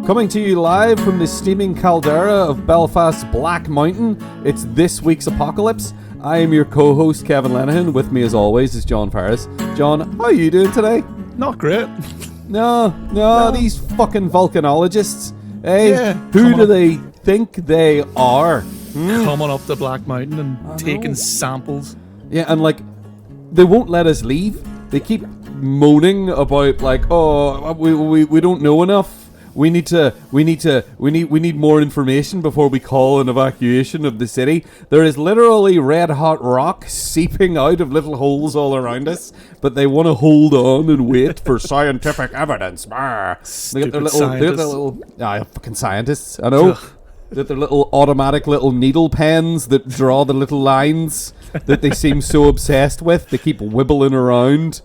Coming to you live from the steaming caldera of Belfast's Black Mountain, it's this week's Apocalypse. I am your co-host, Kevin Lenihan. With me, as always, is John Ferris. John, how are you doing today? Not great. No, these fucking volcanologists. Hey, Yeah, who do they think they are? Coming up the Black Mountain and taking samples. Yeah, and like, they won't let us leave. They keep moaning about like, oh, we don't know enough. We need more information before we call an evacuation of the city. There is literally red hot rock seeping out of little holes all around us, but they want to hold on and wait for scientific evidence. They got their little fucking scientists. I know. They got their little automatic little needle pens that draw the little lines that they seem so obsessed with. They keep wibbling around.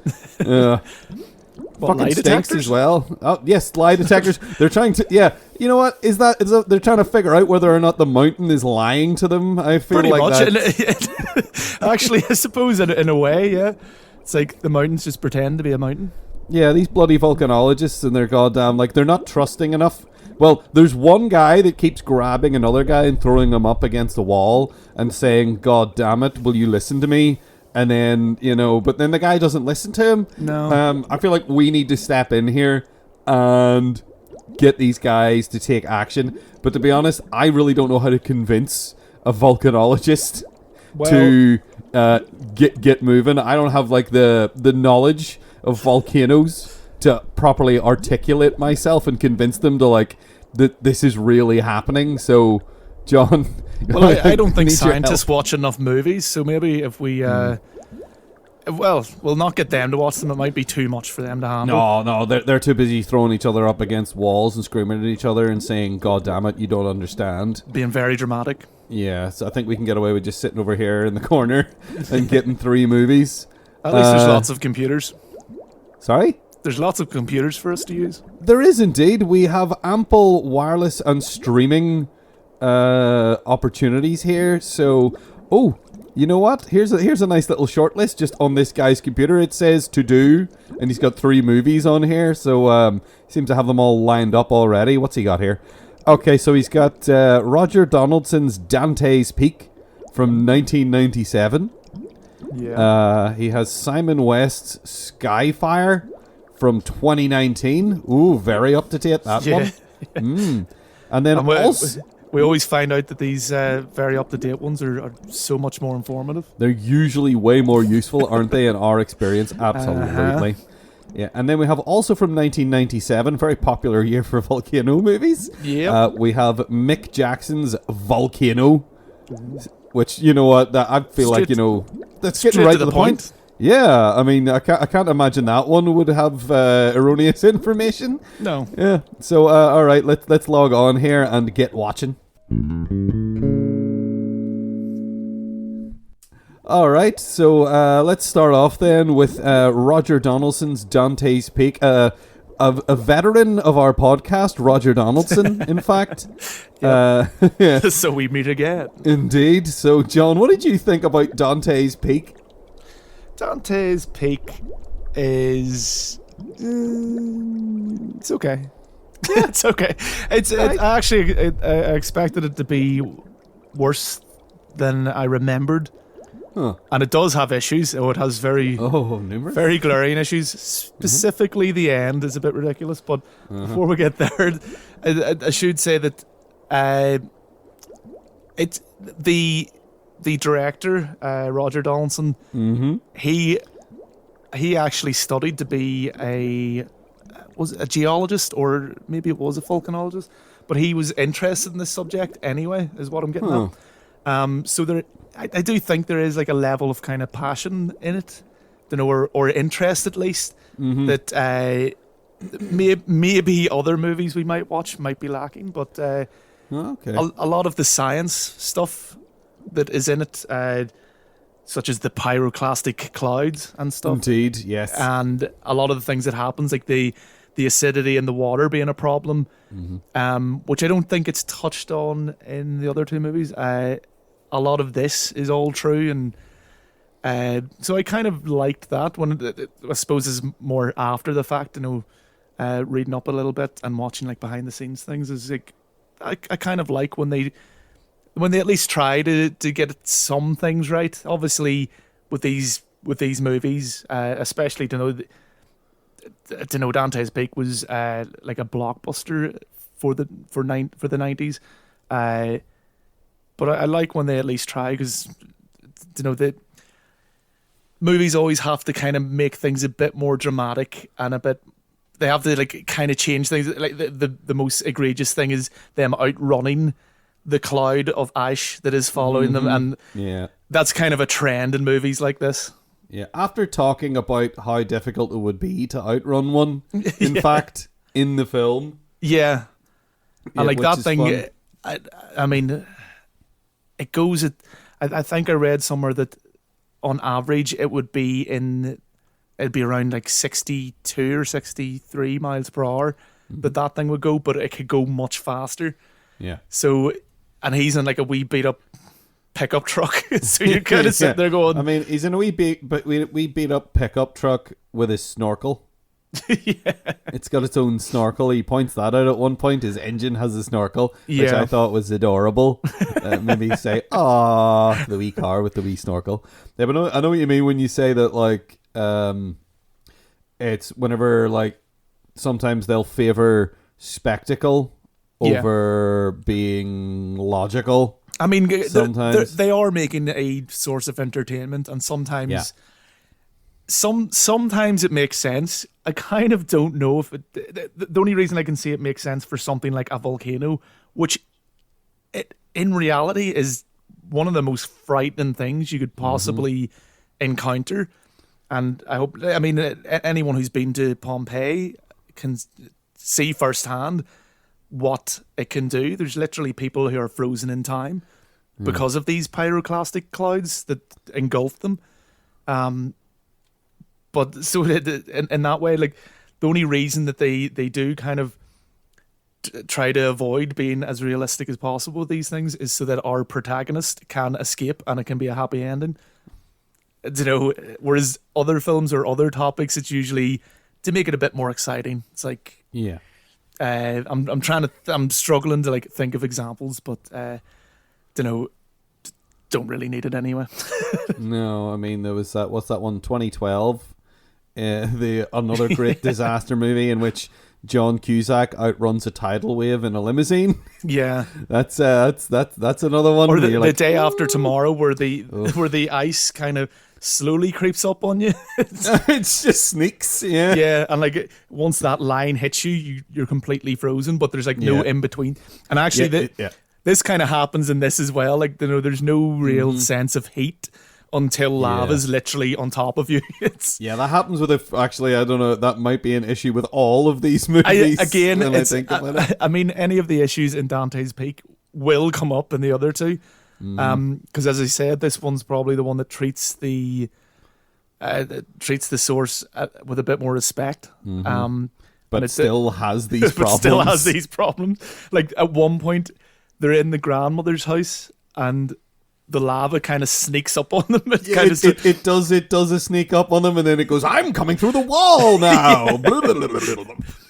Fucking stinks as well. Oh yes, lie detectors. They're trying to. Yeah, you know what? Is that they're trying to figure out whether or not the mountain is lying to them. I feel Pretty like much. that. Actually, I suppose in a way, yeah. It's like the mountains just pretend to be a mountain. Yeah, these bloody volcanologists and their goddamn they're not trusting enough. Well, there's one guy that keeps grabbing another guy and throwing him up against a wall and saying, "God damn it, will you listen to me?" And then, but then the guy doesn't listen to him. No. I feel like we need to step in here and get these guys to take action. But to be honest, I really don't know how to convince a volcanologist to get moving. I don't have like the knowledge of volcanoes to properly articulate myself and convince them to like that this is really happening. So, John... Well, I don't think scientists watch enough movies, so maybe if we... we'll not get them to watch them. It might be too much for them to handle. No, they're too busy throwing each other up against walls and screaming at each other and saying, "God damn it, you don't understand." Being very dramatic. Yeah, so I think we can get away with just sitting over here in the corner and getting 3 movies. At least there's lots of computers. Sorry? There's lots of computers for us to use. There is indeed. We have ample wireless and streaming opportunities here. So, you know what? Here's a nice little short list just on this guy's computer. It says to do, and he's got 3 movies on here. So, seems to have them all lined up already. What's he got here? Okay, so he's got Roger Donaldson's Dante's Peak from 1997. Yeah. He has Simon West's Skyfire from 2019. Ooh, very up to date, that one. And then we always find out that these very up-to-date ones are so much more informative. They're usually way more useful, aren't they, in our experience? Absolutely. Yeah, and then we have also from 1997, very popular year for volcano movies. Yeah. We have Mick Jackson's Volcano, which, you know what, I feel like, that's getting right to the point. Yeah, I mean, I can't imagine that one would have erroneous information. No. Yeah. So, all right, let's log on here and get watching. All right, so let's start off then with Roger Donaldson's Dante's Peak. A veteran of our podcast, Roger Donaldson, in fact. Yeah. So we meet again. Indeed. So, John, what did you think about Dante's Peak? Dante's Peak is... it's okay. It's okay. It's actually... I expected it to be worse than I remembered. Huh. And it does have issues. It has numerous. very glaring issues. Specifically, the end is a bit ridiculous. But before we get there, I should say that it's the director, Roger Donaldson. He actually studied to be a geologist, or maybe it was a volcanologist. But he was interested in this subject anyway, is what I'm getting at. So there. I do think there is like a level of kind of passion in it, or interest at least, that maybe other movies we might watch might be lacking. But a lot of the science stuff that is in it, such as the pyroclastic clouds and stuff. Indeed, yes. And a lot of the things that happens, like the acidity in the water being a problem, which I don't think it's touched on in the other 2 movies. A lot of this is all true, and so I kind of liked that. When I suppose is more after the fact, reading up a little bit and watching like behind the scenes things is like I kind of like when they at least try to get some things right. Obviously, with these movies, especially to know Dante's Peak was like a blockbuster for the 90s. But I like when they at least try, because the movies always have to kind of make things a bit more dramatic and they have to like kind of change things. Like the most egregious thing is them outrunning the cloud of ash that is following them, and that's kind of a trend in movies like this. Yeah, after talking about how difficult it would be to outrun one, in fact, in the film. Yeah. And like that thing, I mean, it goes at, I think I read somewhere that on average it'd be around like 62 or 63 miles per hour that thing would go, but it could go much faster. Yeah. So, and he's in like a wee beat up pickup truck. So you're kind of sitting there going, I mean, he's in a wee beat up pickup truck with his snorkel. Yeah. It's got its own snorkel. He points that out at one point. His engine has a snorkel, which I thought was adorable. Maybe say, "Ah, the wee car with the wee snorkel." Yeah, but I know what you mean when you say that. Like, it's whenever like sometimes they'll favor spectacle over being logical. I mean, sometimes they are making a source of entertainment, and sometimes. Yeah. Sometimes it makes sense. I kind of don't know if the only reason I can see it makes sense for something like a volcano, which it in reality is one of the most frightening things you could possibly encounter. And I mean, anyone who's been to Pompeii can see firsthand what it can do. There's literally people who are frozen in time because of these pyroclastic clouds that engulf them. But so in that way, like the only reason that they do kind of try to avoid being as realistic as possible with these things is so that our protagonist can escape and it can be a happy ending. Whereas other films or other topics, it's usually to make it a bit more exciting. It's like, I'm struggling to like think of examples, but don't really need it anyway. No, I mean there was that. What's that one? 2012. Another great disaster movie in which John Cusack outruns a tidal wave in a limousine. Yeah, that's another one. Or the Day After Tomorrow, where the ice kind of slowly creeps up on you. It just sneaks. Yeah, and like once that line hits you, you're completely frozen. But there's like no in between. And actually, this kind of happens in this as well. Like there's no real sense of heat until lava's literally on top of you. That happens with actually, I don't know, that might be an issue with all of these movies. I mean, any of the issues in Dante's Peak will come up in the other two. Because as I said, this one's probably the one that treats the source with a bit more respect. But it still has these problems. Like at one point, they're in the grandmother's house and the lava kind of sneaks up on them. It does a sneak up on them, and then it goes, "I'm coming through the wall now."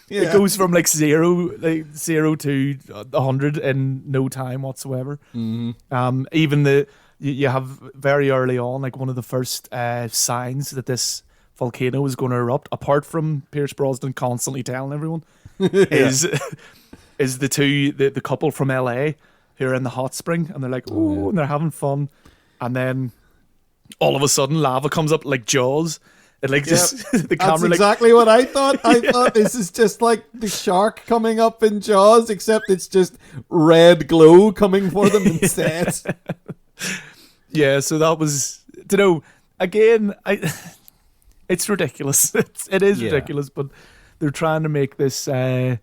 It goes from like zero to 100 in no time whatsoever. Even you have very early on, like one of the first signs that this volcano is going to erupt, apart from Pierce Brosnan constantly telling everyone, is the couple from LA who are in the hot spring, and they're like, and they're having fun, and then all of a sudden lava comes up like Jaws. It like just the camera. That's exactly what I thought. I thought this is just like the shark coming up in Jaws, except it's just red glow coming for them instead. Yeah, so that was again. It's ridiculous. It is ridiculous, but they're trying to make this kind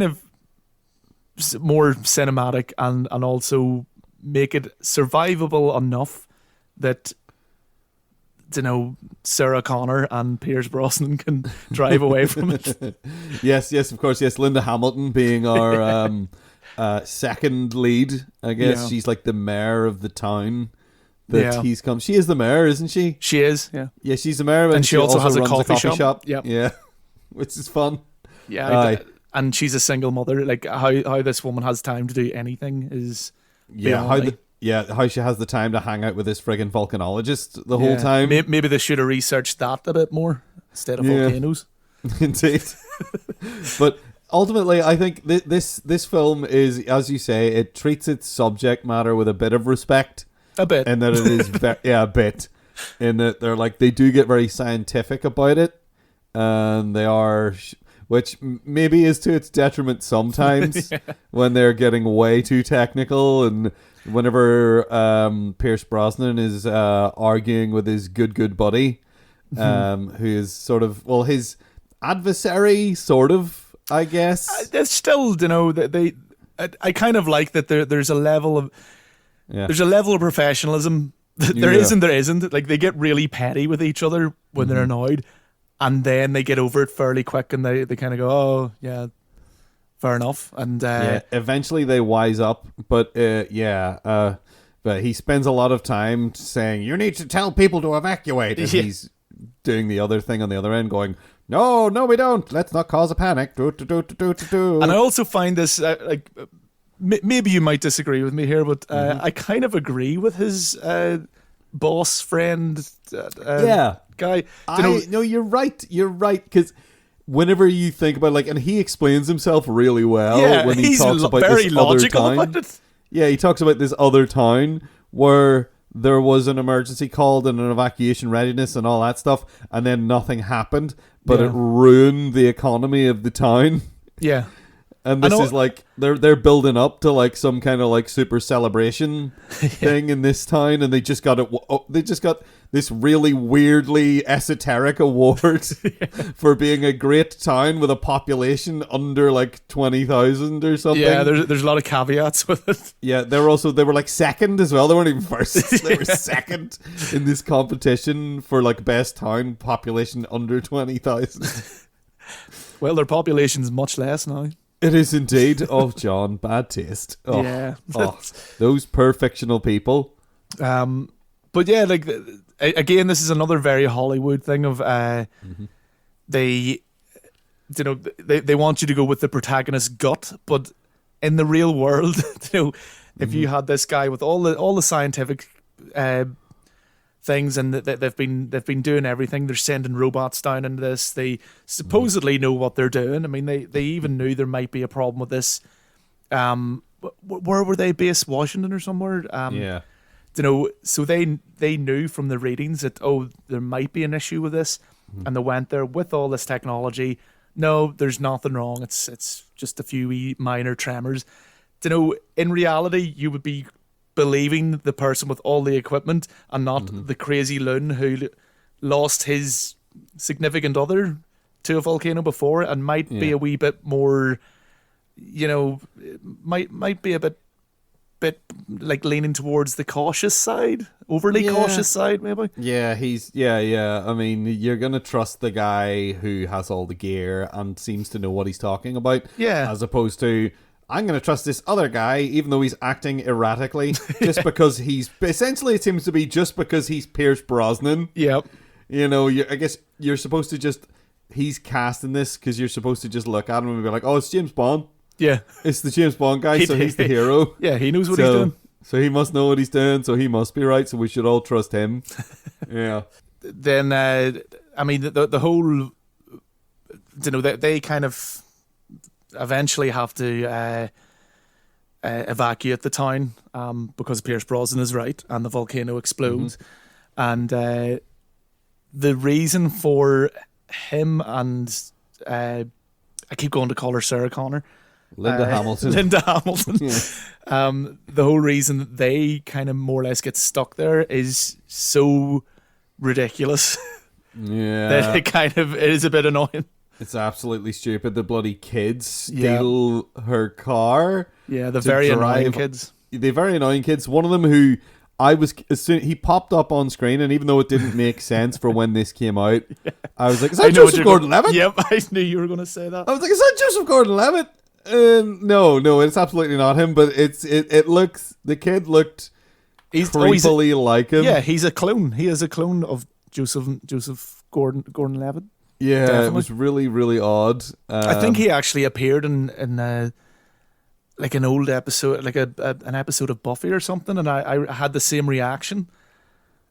of more cinematic and also make it survivable enough that Sarah Connor and Pierce Brosnan can drive away from it. Yes, of course, yes. Linda Hamilton being our second lead, I guess. She's like the mayor of the town that he's come. She is the mayor, isn't she? She is, yeah. Yeah, she's the mayor, and she also has a coffee shop. Yep. Yeah. which is fun. Yeah, and she's a single mother. Like how this woman has time to do anything is how she has the time to hang out with this friggin' volcanologist the whole time. Maybe they should have researched that a bit more instead of volcanoes. Indeed. But ultimately, I think this film is, as you say, it treats its subject matter with a bit of respect. A bit. And that it is, a bit. In that they do get very scientific about it. And they are, which maybe is to its detriment sometimes when they're getting way too technical. And whenever Pierce Brosnan is arguing with his good buddy, who is sort of, his adversary, sort of, I guess. It's still, I kind of like that there's a level of professionalism. There isn't. Like, they get really petty with each other when they're annoyed, and then they get over it fairly quick, and they kind of go, oh, yeah, fair enough. And eventually they wise up, but he spends a lot of time saying, you need to tell people to evacuate, and he's doing the other thing on the other end, going, no, we don't. Let's not cause a panic. And I also find this, maybe you might disagree with me here, but I kind of agree with his boss friend guy. No, you're right. You're right, because whenever you think about and he explains himself really well when he talks about very this logical other town. about it. Yeah, he talks about this other town where there was an emergency called and an evacuation readiness and all that stuff, and then nothing happened, but it ruined the economy of the town. Yeah. And this is they're building up to some kind of super celebration thing in this town, and they just got this really weirdly esoteric award for being a great town with a population under 20,000 or something. Yeah, there's a lot of caveats with it. Yeah, they were second as well. They weren't even first. They were second in this competition for best town population under 20,000. Well, their population's much less now. It is indeed. Oh, John, bad taste. Oh, yeah. Those poor fictional people. But yeah, again, this is another very Hollywood thing of they want you to go with the protagonist's gut, but in the real world, if you had this guy with all the scientific things, and they've been doing everything. They're sending robots down into this. They supposedly know what they're doing. I mean, they even knew there might be a problem with this. Where were they based? Washington or somewhere? Yeah. So they knew from the readings that there might be an issue with this, and they went there with all this technology. No, there's nothing wrong. It's just a few wee minor tremors. In reality, you would be believing the person with all the equipment and not the crazy loon who lost his significant other to a volcano before and might be a wee bit more, might be a bit leaning towards the cautious side, overly cautious side, maybe. Yeah, I mean, you're gonna trust the guy who has all the gear and seems to know what he's talking about. Yeah, as opposed to, I'm going to trust this other guy, even though he's acting erratically, just because essentially it seems to be just because he's Pierce Brosnan. Yep. I guess you're supposed to he's casting this because you're supposed to just look at him and be like, oh, it's James Bond. Yeah. It's the James Bond guy, so he's the hero. Yeah, he knows what he's doing. So he must know what he's doing, so he must be right, so we should all trust him. Yeah. Then, I mean, the whole, they kind of eventually have to evacuate the town because Pierce Brosnan is right and the volcano explodes. And the reason for him and I keep going to call her Sarah Connor, Linda Hamilton. The whole reason that they kind of more or less get stuck there is so ridiculous. Yeah. That it is a bit annoying. It's absolutely stupid. The bloody kids steal her car. Yeah, the very annoying kids. The very annoying kids. One of them who he popped up on screen, and even though it didn't make sense for when this came out, I was like, is that Joseph Gordon-Levitt? Yep, I knew you were going to say that. I was like, is that Joseph Gordon-Levitt? No, it's absolutely not him, but it looks, the kid looked creepily like him. Yeah, he's a clone. He is a clone of Joseph Gordon-Levitt. Yeah, Definitely. it was really, really odd. I think he actually appeared in like an old episode, like an episode of Buffy or something, and I had the same reaction.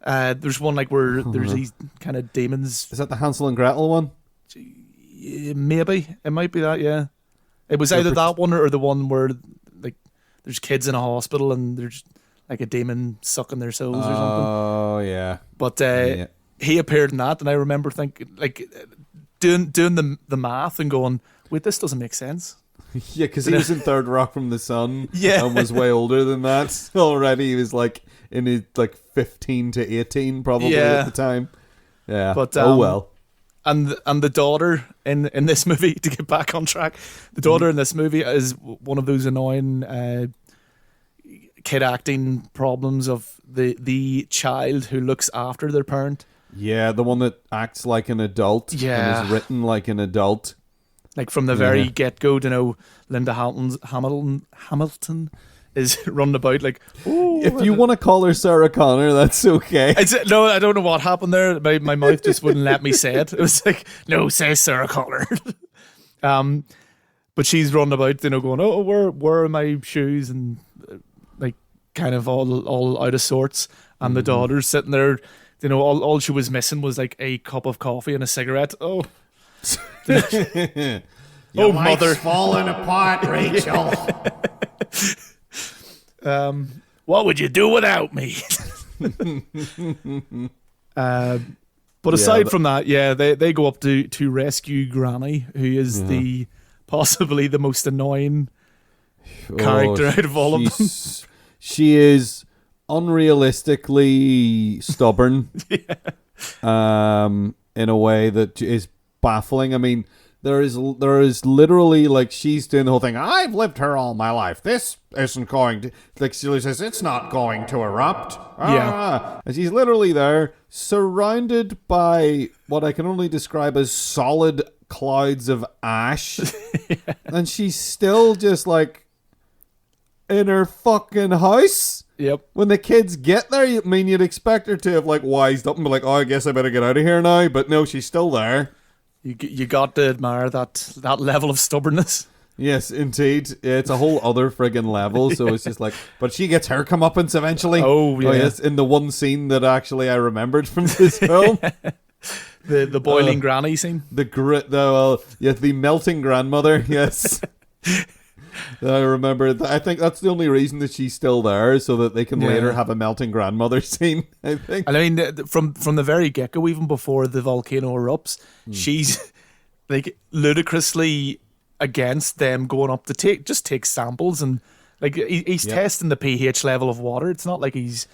There's one like where there's these kind of demons. Is that the Hansel and Gretel one? Maybe it might be that. Yeah, it was either that one or the one where like there's kids in a hospital and there's like a demon sucking their souls or something. Oh yeah. But Yeah. he appeared in that, and I remember thinking like doing the math and going, wait, this doesn't make sense. Yeah, because he was in Third Rock from the Sun, Yeah. and was way older than that already. He was like in his like 15 to 18 probably Yeah. at the time. Yeah. But, oh well. And the daughter in this movie, to get back on track, the daughter in this movie is one of those annoying kid acting problems of the child who looks after their parent. Yeah, the one that acts like an adult Yeah. and is written like an adult. Like from the very get-go, to know Linda Hamilton is running about like, oh, If you want to call her Sarah Connor, that's okay. no, I don't know what happened there. My mouth just wouldn't let me say it. It was like, no, say Sarah Connor. But she's running about, going, oh, where are my shoes, and like kind of all out of sorts. And the daughter's sitting there, all she was missing was like a cup of coffee and a cigarette. Oh, Your mother. life's falling apart, Rachel. What would you do without me? But aside from that, yeah, they go up to rescue Granny, who is the possibly the most annoying character out of all of them. She is unrealistically stubborn. In a way that is baffling. I mean, there is literally, like, she's doing the whole thing. I've lived here all my life. This isn't going to, like, she says, it's not going to erupt. Yeah. And she's literally there, surrounded by what I can only describe as solid clouds of ash. And she's still just, like, in her fucking house. Yep. When the kids get there, you'd expect her to have, like, wised up and be like, oh, I guess I better get out of here now. But no, she's still there. You got to admire that level of stubbornness. Yes, indeed. It's a whole other friggin' level. So it's just like, but she gets her comeuppance eventually. Oh, yeah. yes, in the one scene that actually I remembered from this film. The boiling granny scene. The melting grandmother. Yes. I remember. I think that's the only reason that she's still there, so that they can later have a melting grandmother scene. I think. And I mean, from the very get go, even before the volcano erupts, she's like ludicrously against them going up to take samples, and like he's testing the pH level of water. It's not like he's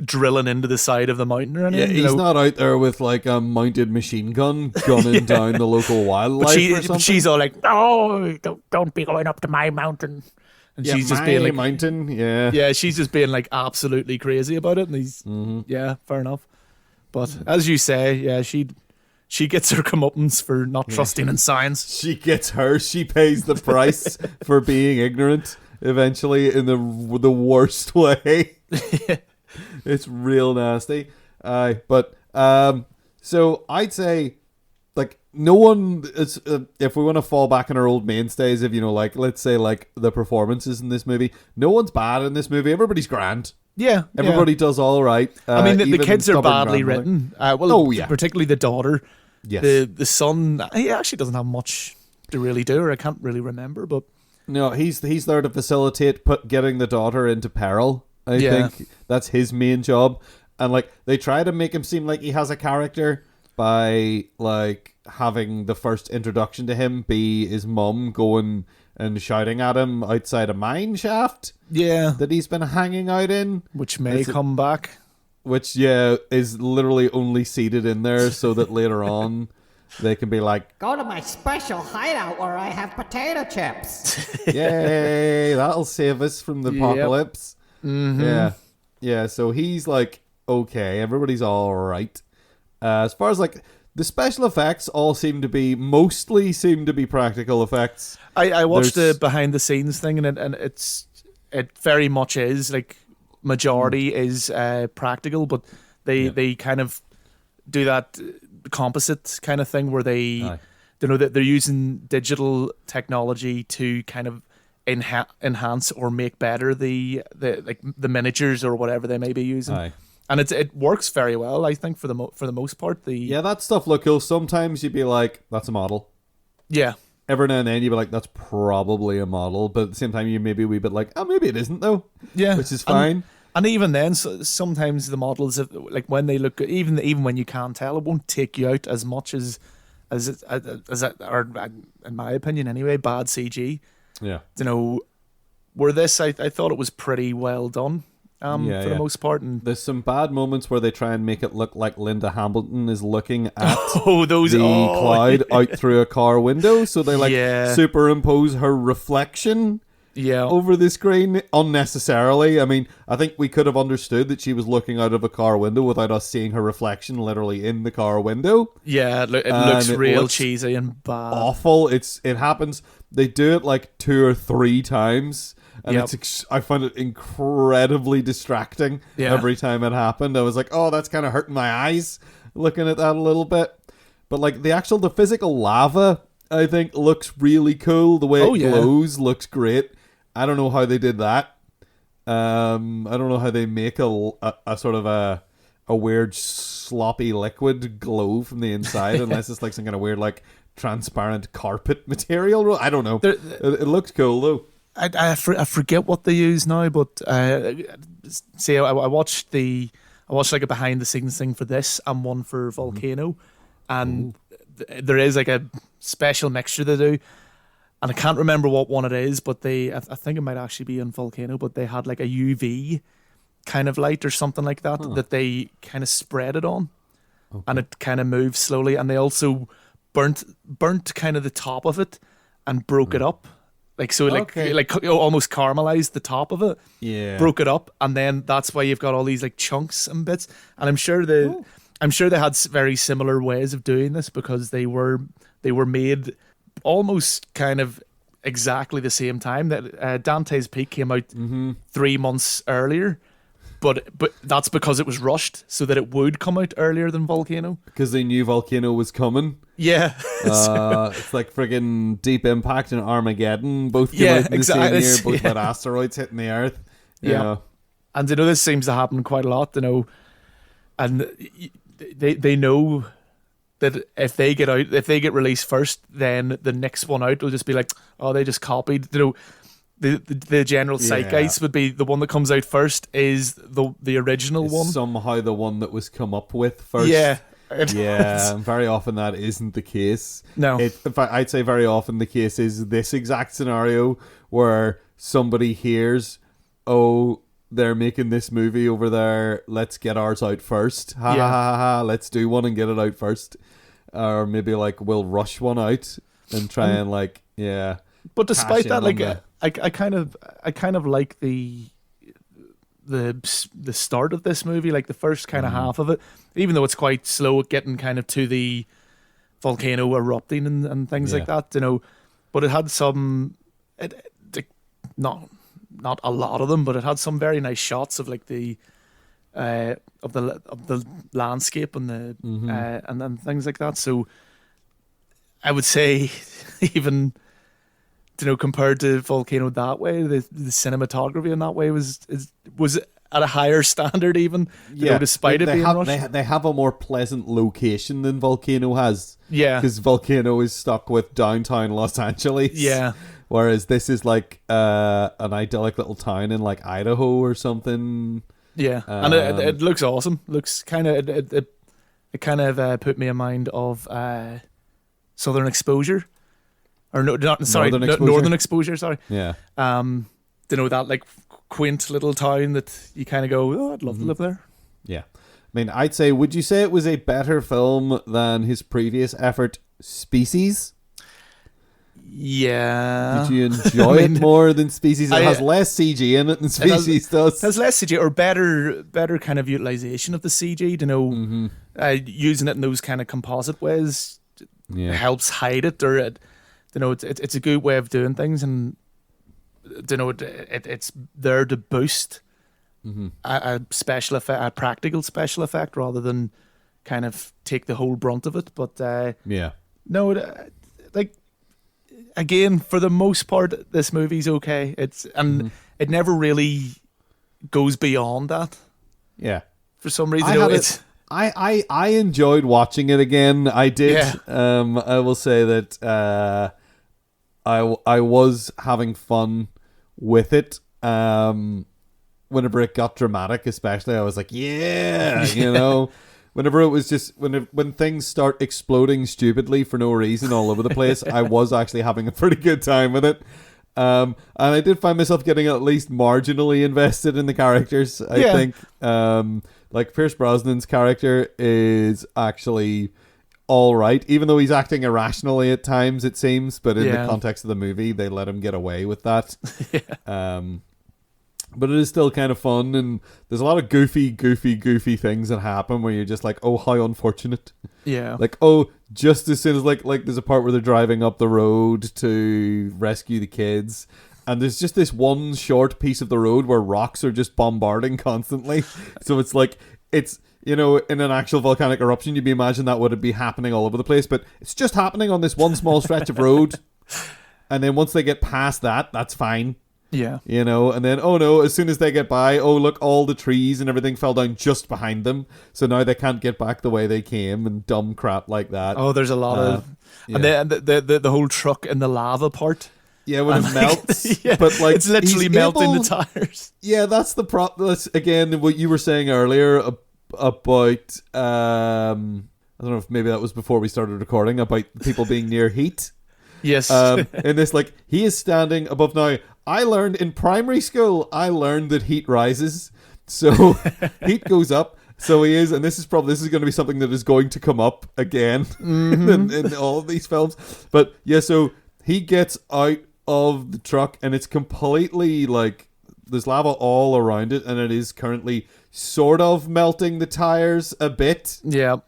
drilling into the side of the mountain or anything. Yeah, he's not out there with like a mounted machine gun gunning down the local wildlife or something. But she's all like, "Oh, don't be going up to my mountain," and she's just being like, mountain, yeah, she's just being like absolutely crazy about it, and he's fair enough. But as you say, yeah, she gets her comeuppance for not trusting in science. She pays the price for being ignorant eventually in the worst way. It's real nasty. But so I'd say, like, no one is, if we want to fall back on our old mainstays of, like, let's say, like, the performances in this movie, no one's bad in this movie. Everybody's grand. Yeah, Everybody does all right. I mean, the even kids are stubborn badly grandmother. written. Particularly the daughter. Yes. The son, he actually doesn't have much to really do, or I can't really remember. But no, he's there to facilitate getting the daughter into peril. I think that's his main job. And like, they try to make him seem like he has a character by like having the first introduction to him be his mum going and shouting at him outside a mine shaft. Yeah, that he's been hanging out in, which may come back. Which is literally only seated in there so that later on they can be like, go to my special hideout where I have potato chips. yay, that'll save us from the apocalypse. Mm-hmm. Yeah. So he's like, okay, everybody's all right. As far as like the special effects, mostly seem to be practical effects. I watched the behind the scenes thing, and it very much is like majority is practical, but they kind of do that composite kind of thing where they, Aye. that they're using digital technology to kind of enhance or make better the miniatures or whatever they may be using. Aye. And it works very well, I think, for the most part. Yeah, that stuff look cool. Sometimes you'd be like, that's a model. Yeah. Every now and then you'd be like, that's probably a model. But at the same time, you may be a wee bit like, oh, maybe it isn't, though. Yeah. Which is fine. And even then, sometimes the models, like when they look, even when you can't tell, it won't take you out as much as or in my opinion anyway, bad CG. Yeah. Where this, I thought it was pretty well done. For the most part, and there's some bad moments where they try and make it look like Linda Hamilton is looking at the cloud out through a car window, so they superimpose her reflection over the screen unnecessarily. I mean, I think we could have understood that she was looking out of a car window without us seeing her reflection literally in the car window. Yeah, it looks real cheesy and bad. Awful. It happens. They do it like 2 or 3 times. And I find it incredibly distracting every time it happened. I was like, oh, that's kind of hurting my eyes looking at that a little bit. But like the physical lava, I think looks really cool. The way it glows looks great. I don't know how they did that. I don't know how they make a sort of a weird sloppy liquid glow from the inside unless it's like some kind of weird like transparent carpet material. I don't know. It looks cool though. I forget what they use now, but see, I watched like a behind the scenes thing for this and one for Volcano, and there is like a special mixture they do, and I can't remember what one it is, but I think it might actually be in Volcano, but they had like a UV kind of light or something like that that they kind of spread it on, and it kind of moves slowly, and they also burnt kind of the top of it and broke it up. Like so, like almost caramelized the top of it. Yeah, broke it up, and then that's why you've got all these like chunks and bits. And I'm sure they had very similar ways of doing this because they were made almost kind of exactly the same time. That Dante's Peak came out 3 months earlier, but that's because it was rushed so that it would come out earlier than Volcano. Because they knew Volcano was coming. Yeah. It's like friggin' Deep Impact and Armageddon. Both came out in the same year, both had asteroids hitting the Earth. Yeah. And this seems to happen quite a lot, and they know that if they get released first, then the next one out will just be like, oh, they just copied. The general zeitgeist would be the one that comes out first is the original one. Somehow the one that was come up with first. Yeah. Yeah, and very often that isn't the case. No. In fact, I'd say very often the case is this exact scenario where somebody hears, oh, they're making this movie over there, let's get ours out first. Ha ha ha ha, let's do one and get it out first. Or maybe like we'll rush one out and try and like, But despite that, like I kind of like the start of this movie, like the first kind of half of it, even though it's quite slow at getting kind of to the volcano erupting and things like that, but it had some, not a lot of them, but it had some very nice shots of like the of the landscape and the and then things like that. So I would say even compared to Volcano that way, the cinematography in that way was at a higher standard even. Despite it being rushed. They have a more pleasant location than Volcano has. Yeah. Because Volcano is stuck with downtown Los Angeles. Yeah. Whereas this is like an idyllic little town in like Idaho or something. Yeah. And it looks awesome. Looks kind of it kind of put me in mind of Southern Exposure. Or Northern Exposure. Sorry. Yeah. That like quaint little town that you kind of go, oh, I'd love to live there. Yeah. I mean, would you say it was a better film than his previous effort, Species? Yeah. Did you enjoy it more than Species? It has less CG in it than Species does. It has less CG or better kind of utilization of the CG. Using it in those kind of composite ways helps hide it, or it's a good way of doing things, and it's there to boost a practical special effect rather than kind of take the whole brunt of it. But Yeah. no, like again, for the most part, this movie's okay. It never really goes beyond that. Yeah. For some reason, I enjoyed watching it again. I did. Yeah. I will say that I was having fun with it. Whenever it got dramatic, especially, I was like, yeah, you know. Whenever it was just when things start exploding stupidly for no reason all over the place, I was actually having a pretty good time with it. And I did find myself getting at least marginally invested in the characters. I think like Pierce Brosnan's character is actually all right, even though he's acting irrationally at times, it seems. But in the context of the movie, they let him get away with that. But it is still kind of fun, and there's a lot of goofy things that happen where you're just like, oh, how unfortunate. Yeah. Like, oh, just as soon as like there's a part where they're driving up the road to rescue the kids, and there's just this one short piece of the road where rocks are just bombarding constantly. So it's like, it's, you know, in an actual volcanic eruption, you'd be imagine that would be happening all over the place, but it's just happening on this one small stretch of road. And then once they get past that, that's fine. Yeah. You know, and then, oh no, as soon as they get by, oh look, all the trees and everything fell down just behind them. So now they can't get back the way they came and dumb crap like that. Oh, there's a lot of... And then the whole truck and the lava part. Yeah, when it melts. But like, it's literally melting the tires. Yeah, that's the problem. That's, again, what you were saying earlier about... I don't know if maybe that was before we started recording, about people being near heat. Yes. In this, like, he is standing above now. I learned in primary school, that heat rises. So heat goes up. So he is, and this is going to be something that is going to come up again in all of these films. But yeah, so he gets out of the truck and it's completely like, there's lava all around it, and it is currently sort of melting the tires a bit. Yeah.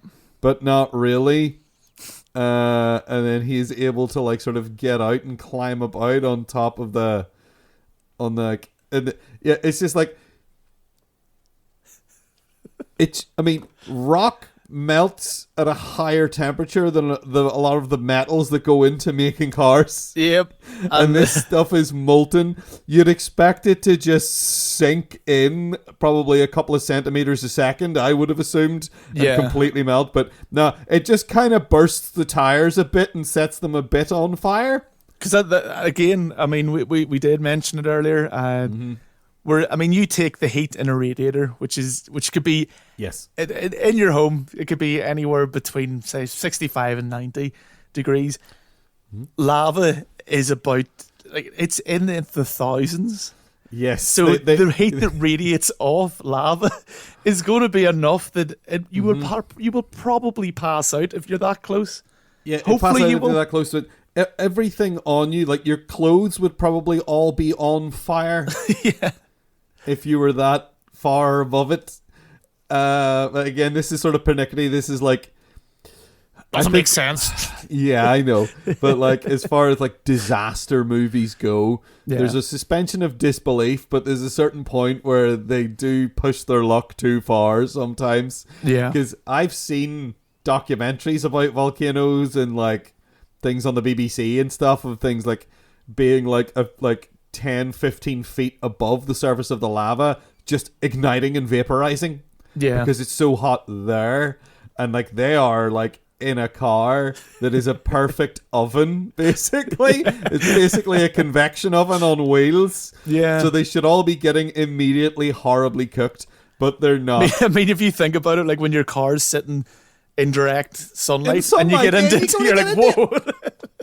But not really. And then he's able to like sort of get out and climb up out on top of it's just like, rock melts at a higher temperature than a lot of the metals that go into making cars. Yep. And this stuff is molten. You'd expect it to just sink in probably a couple of centimeters a second, I would have assumed, and completely melt. But no, it just kind of bursts the tires a bit and sets them a bit on fire. Because again, I mean, we did mention it earlier. You take the heat in a radiator, which could be in your home. It could be anywhere between say 65 and 90 degrees. Lava is about it's in the thousands. Yes. So the heat that radiates off lava is going to be enough that you will probably pass out if you're that close. Yeah, hopefully you will. That close to it. Everything on you, like your clothes, would probably all be on fire. Yeah. If you were that far above it. Again, this is sort of pernickety. This is like... Doesn't make sense. Yeah, I know. But like, as far as like disaster movies go, there's a suspension of disbelief, but there's a certain point where they do push their luck too far sometimes. Yeah. Because I've seen documentaries about volcanoes and like things on the BBC and stuff of things like being like 10, 15 feet above the surface of the lava, just igniting and vaporizing. Yeah. Because it's so hot there. And like they are like in a car that is a perfect oven, basically. It's basically a convection oven on wheels. Yeah. So they should all be getting immediately horribly cooked, but they're not. I mean, if you think about it, like when your car's sitting in direct sunlight and you get into it, you're like, whoa.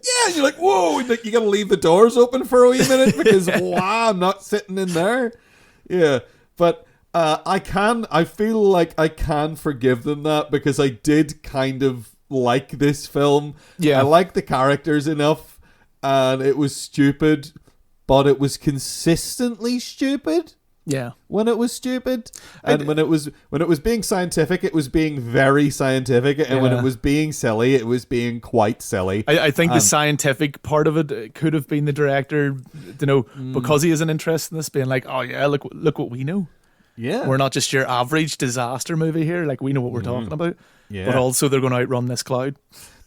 Yeah, you're like, whoa. You gotta leave the doors open for a wee minute because, wow, I'm not sitting in there. Yeah, but I feel like I can forgive them that because I did kind of like this film. Yeah. I like the characters enough, and it was stupid, but it was consistently stupid. Yeah. When it was stupid, and when it was being scientific, it was being very scientific, and when it was being silly, it was being quite silly. I think the scientific part of it could have been the director, because he has an interest in this, being like, oh yeah, look what we know. Yeah, we're not just your average disaster movie here. Like we know what we're talking about. Yeah. but also they're going to outrun this cloud.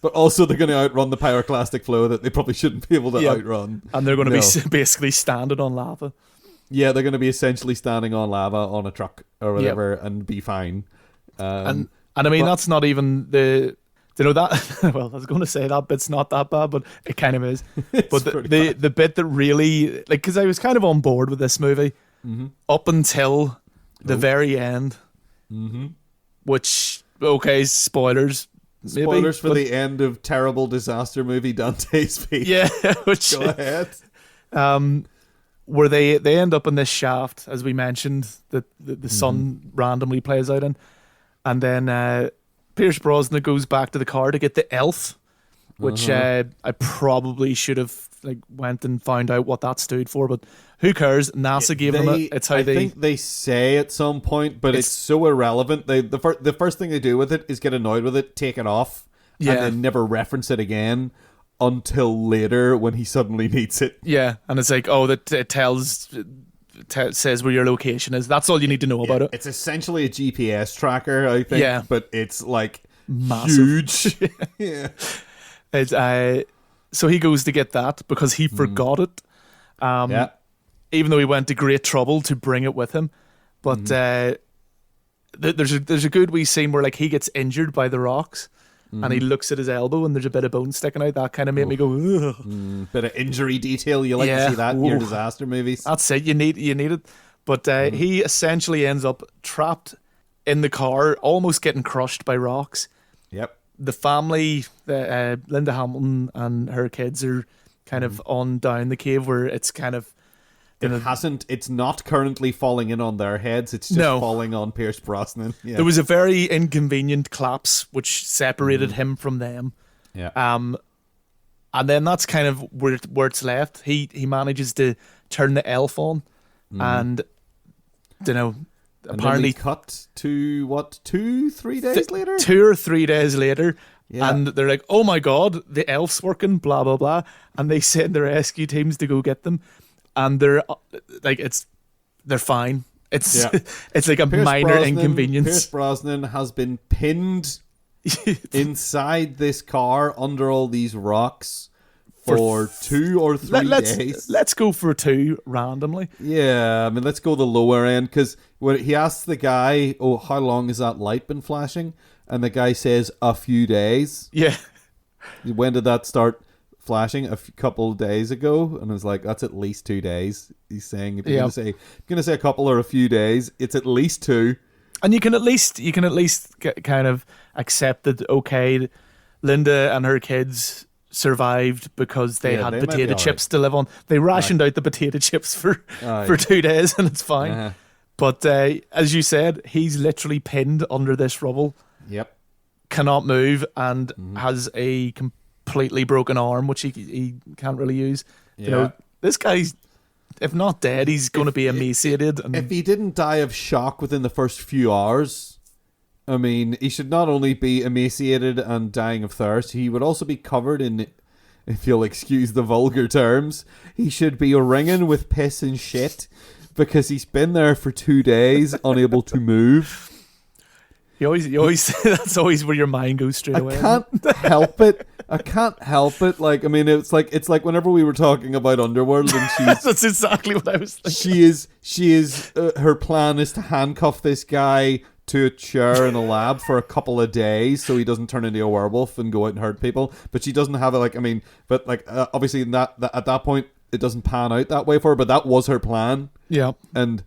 But also they're going to outrun the pyroclastic flow that they probably shouldn't be able to Yeah. outrun. And they're going to be basically standing on lava. Yeah, they're going to be essentially standing on lava on a truck or whatever and be fine. And I mean, that's not even the... You know that? Well, I was going to say that bit's not that bad, but it kind of is. But the bit that really... Like, because I was kind of on board with this movie up until the very end. Mm-hmm. Which, okay, spoilers. Maybe, spoilers for the end of terrible disaster movie Dante's Peak. Yeah. Which, go ahead. Where they end up in this shaft, as we mentioned, that the sun randomly plays out in. And then Pierce Brosnan goes back to the car to get the elf, which I probably should have went and found out what that stood for, but who cares? NASA gave them it. It's how I think they say at some point, but it's so irrelevant. The first thing they do with it is get annoyed with it, take it off, and then never reference it again until later when he suddenly needs it. Yeah, and it's like, oh, that it says where your location is. That's all you need to know about it. It's essentially a GPS tracker, I think. Yeah. But it's like massive. Huge. Yeah. It's, so he goes to get that because he forgot it. Even though he went to great trouble to bring it with him. But there's a good wee scene where he gets injured by the rocks. And he looks at his elbow and there's a bit of bone sticking out. That kind of made me go, ugh. Bit of injury detail. You like to see that in your disaster movies. That's it. You need it. But he essentially ends up trapped in the car, almost getting crushed by rocks. Yep. The family, Linda Hamilton and her kids are kind of on down the cave where it's kind of... It's not currently falling in on their heads. It's just falling on Pierce Brosnan. Yeah. There was a very inconvenient collapse which separated him from them. Yeah. And then that's kind of where it's left. He manages to turn the elf on, and apparently cut to 2-3 days later. 2 or 3 days later. Yeah. And they're like, "Oh my god, the elf's working!" Blah blah blah, and they send their rescue teams to go get them. And they're fine. It's it's like a minor inconvenience. Pierce Brosnan has been pinned inside this car under all these rocks for 2 or 3 days. Let's go for 2 randomly. Yeah, I mean, let's go the lower end because when he asks the guy, "Oh, how long has that light been flashing?" and the guy says, "A few days." Yeah. When did that start flashing? A couple of days ago, and I was like, that's at least 2 days. He's saying if you're gonna say a couple or a few days, it's at least 2. And you can at least kind of accept that. Okay, Linda and her kids survived because they had potato chips to live on. They rationed out the potato chips for 2 days, and it's fine. But as you said, he's literally pinned under this rubble. Yep. Cannot move and has a completely broken arm, which he can't really use. Yeah. This guy's, if not dead, he's going to be emaciated. And if he didn't die of shock within the first few hours, I mean, he should not only be emaciated and dying of thirst, he would also be covered in, if you'll excuse the vulgar terms, he should be wringing with piss and shit because he's been there for 2 days, unable to move. You always that's always where your mind goes straight away. I can't help it. Like, I mean, it's like whenever we were talking about Underworld, and she's that's exactly what I was thinking. She is her plan is to handcuff this guy to a chair in a lab for a couple of days so he doesn't turn into a werewolf and go out and hurt people. But she doesn't have it. Obviously in that at that point it doesn't pan out that way for her. But that was her plan. Yeah, and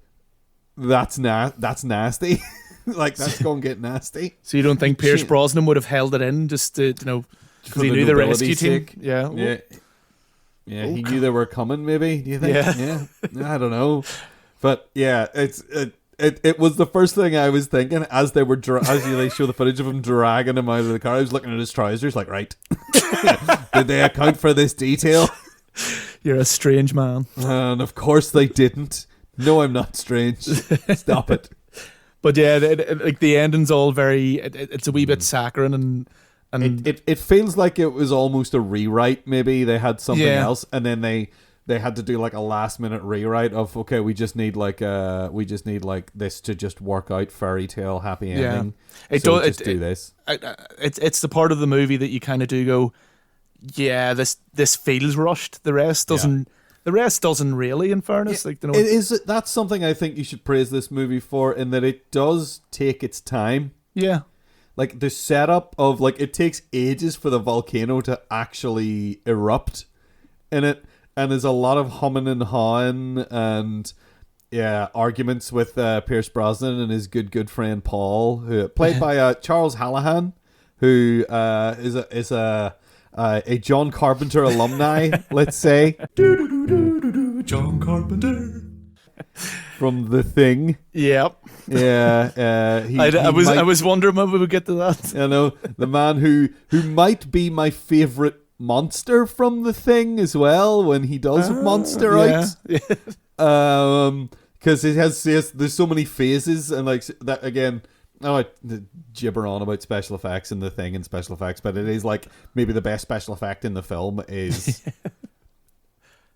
that's nasty. Like, that's going to get nasty. So you don't think Pierce Brosnan would have held it in just to, because he knew the rescue team? Yeah. Yeah, he knew they were coming, maybe, do you think? Yeah. I don't know. But, yeah, it was the first thing I was thinking as they were, they show the footage of him dragging him out of the car. I was looking at his trousers like, right. Did they account for this detail? You're a strange man. And of course they didn't. No, I'm not strange. Stop it. But yeah, the ending's all very. It's a wee bit saccharine, and it feels like it was almost a rewrite. Maybe they had something else, and then they they had to do like a last minute rewrite of, okay, we just need like this to just work out fairy tale happy ending. Do this. It's the part of the movie that you kind of do go, yeah, this feels rushed. The rest doesn't. The rest doesn't really, in fairness. That's something I think you should praise this movie for, in that it does take its time. Yeah. Like, the setup of, like, it takes ages for the volcano to actually erupt in it. And there's a lot of humming and hawing and, arguments with Pierce Brosnan and his good friend Paul, who played by Charles Hallahan, who is a John Carpenter alumni, let's say. John Carpenter. From The Thing. Yep. Yeah. I was wondering when we would get to that. You know, the man who might be my favourite monster from The Thing as well, when he does monster out. Because there's so many phases, and like that again. I gibber on about special effects and The Thing and special effects, but it is like maybe the best special effect in the film is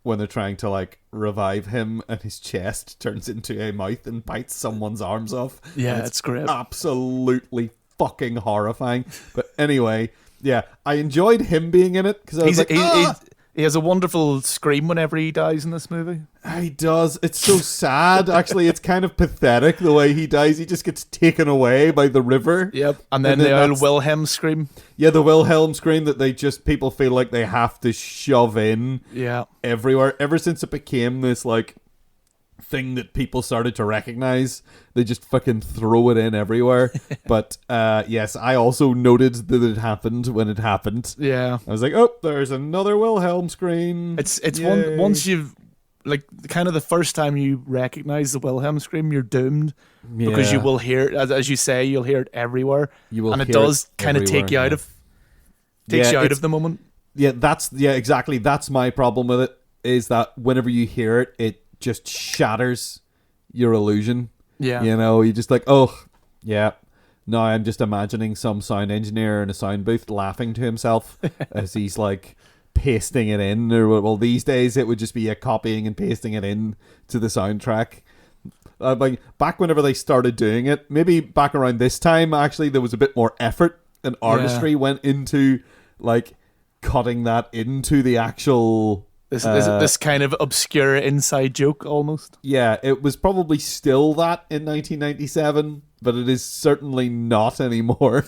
when they're trying to like revive him and his chest turns into a mouth and bites someone's arms off. Yeah, it's great. Absolutely fucking horrifying. But anyway, yeah, I enjoyed him being in it because I was he has a wonderful scream whenever he dies in this movie. He does. It's so sad. Actually, it's kind of pathetic the way he dies. He just gets taken away by the river. Yep. And then the old Wilhelm scream. Yeah, the Wilhelm scream that people feel like they have to shove in everywhere. Ever since it became this like thing that people started to recognize, they just fucking throw it in everywhere. But yes, I also noted that it happened when it happened. Yeah. I was like, oh, there's another Wilhelm scream. It's once you've like kind of the first time you recognize the Wilhelm scream, you're doomed because you will hear it, as you say, you'll hear it everywhere. And it does kind of take you out of the moment. Yeah, exactly. That's my problem with it, is that whenever you hear it, it just shatters your illusion. Yeah. You know, you're just like, oh, yeah. Now I'm just imagining some sound engineer in a sound booth laughing to himself as he's like pasting it in. Or, well, these days it would just be copying and pasting it in to the soundtrack. Like back whenever they started doing it, maybe back around this time, actually, there was a bit more effort and artistry went into like cutting that into the actual... This kind of obscure inside joke almost. Yeah, it was probably still that in 1997, but it is certainly not anymore.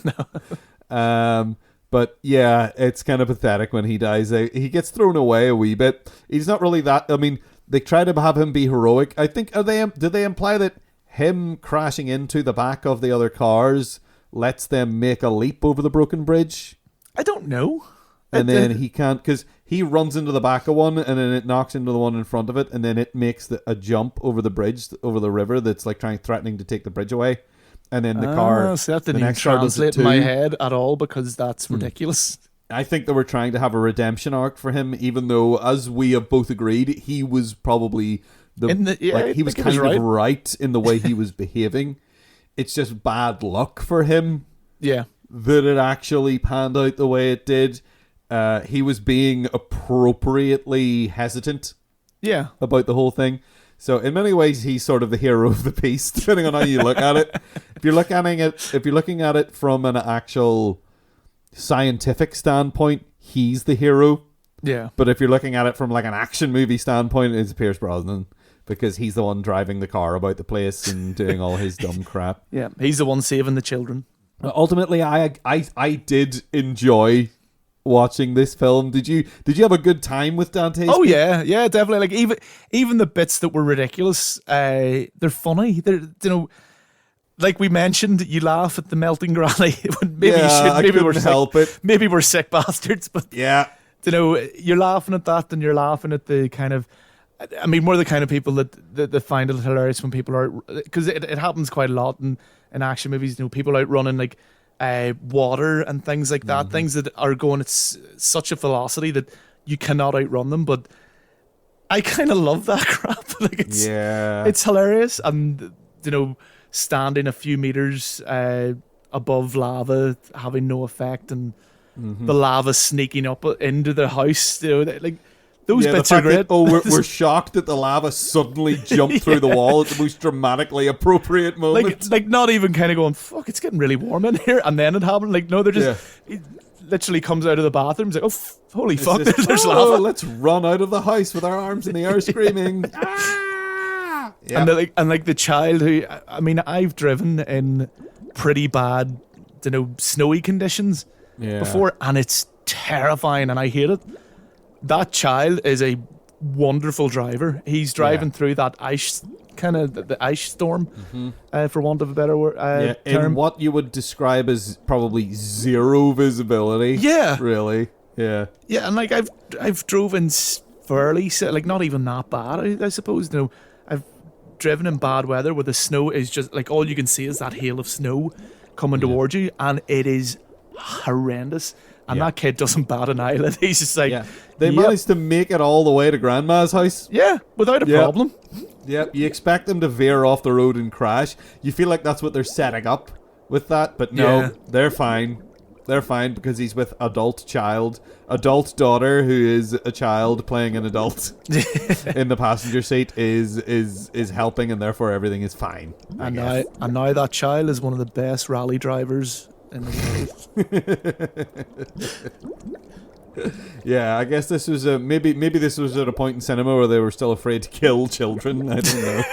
But yeah, it's kind of pathetic when he dies. He gets thrown away a wee bit. He's not really that... I mean, they try to have him be heroic. I think... Did they imply that him crashing into the back of the other cars lets them make a leap over the broken bridge? I don't know. And then he can't... Because he runs into the back of one, and then it knocks into the one in front of it, and then it makes a jump over the bridge, over the river that's like threatening to take the bridge away. And then the car... So that didn't even translate in my head at all, because that's ridiculous. I think they were trying to have a redemption arc for him, even though, as we have both agreed, he was probably... he was kind of right in the way he was behaving. It's just bad luck for him. Yeah. That it actually panned out the way it did. He was being appropriately hesitant about the whole thing. So in many ways, he's sort of the hero of the piece, depending on how you look at it. If you're looking at it from an actual scientific standpoint, he's the hero. Yeah. But if you're looking at it from like an action movie standpoint, it's Pierce Brosnan, because he's the one driving the car about the place and doing all his dumb crap. Yeah, he's the one saving the children. Ultimately, I did enjoy watching this film. Did you have a good time with Dante? Oh yeah, definitely. Like even the bits that were ridiculous, they're funny. They're, like we mentioned, you laugh at the melting granny. Maybe you should. Maybe we're help it. Maybe we're sick bastards. But yeah, you're laughing at that, and you're laughing at the kind of. I mean, we're the kind of people that find it hilarious when people are, because it happens quite a lot in action movies. People out running like water and things like that, things that are going at such a velocity that you cannot outrun them. But I kind of love that crap. Like it's hilarious, and standing a few meters above lava having no effect, and the lava sneaking up into the house. Those the bits are fact that, great. we're shocked that the lava suddenly jumped through the wall at the most dramatically appropriate moment. like not even kind of going, fuck, it's getting really warm in here, and then it happened. Like, no, they're just he literally comes out of the bathroom. He's like, oh, holy fuck, Just, there's lava. let's run out of the house with our arms in the air, screaming. And like the child who, I mean, I've driven in pretty bad, snowy conditions before, and it's terrifying, and I hate it. That child is a wonderful driver. He's driving through that ice, kind of the ice storm, for want of a better word. In term. what you would describe as probably zero visibility. Yeah, Really. Yeah. yeah, and like I've drove in fairly, like not even that bad, I suppose. I've driven in bad weather where the snow is just like all you can see is that hail of snow coming towards you, and it is horrendous. And that kid doesn't bat an eyelid. He's just like, they managed to make it all the way to Grandma's house. Yeah, without a problem. Yep, you expect them to veer off the road and crash. You feel like that's what they're setting up with that, but no, they're fine. They're fine because he's with adult daughter who is a child playing an adult in the passenger seat is helping, and therefore everything is fine. And now that child is one of the best rally drivers in the world. Yeah, I guess this was maybe this was at a point in cinema where they were still afraid to kill children. I don't know.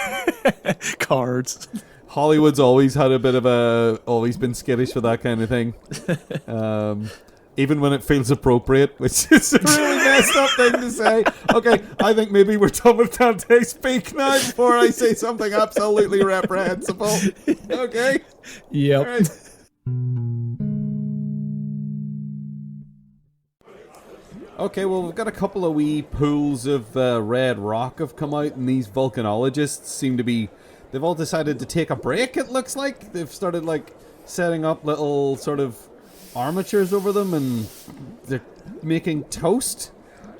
Cards. Hollywood's always been skittish for that kind of thing. Even when it feels appropriate, which is a really messed up thing to say. Okay, I think maybe we're done with Dante speak now before I say something absolutely reprehensible. Okay? Yep. All right. Okay, well, we've got a couple of wee pools of red rock have come out, and these volcanologists seem to be... They've all decided to take a break, it looks like. They've started, setting up little sort of armatures over them, and they're making toast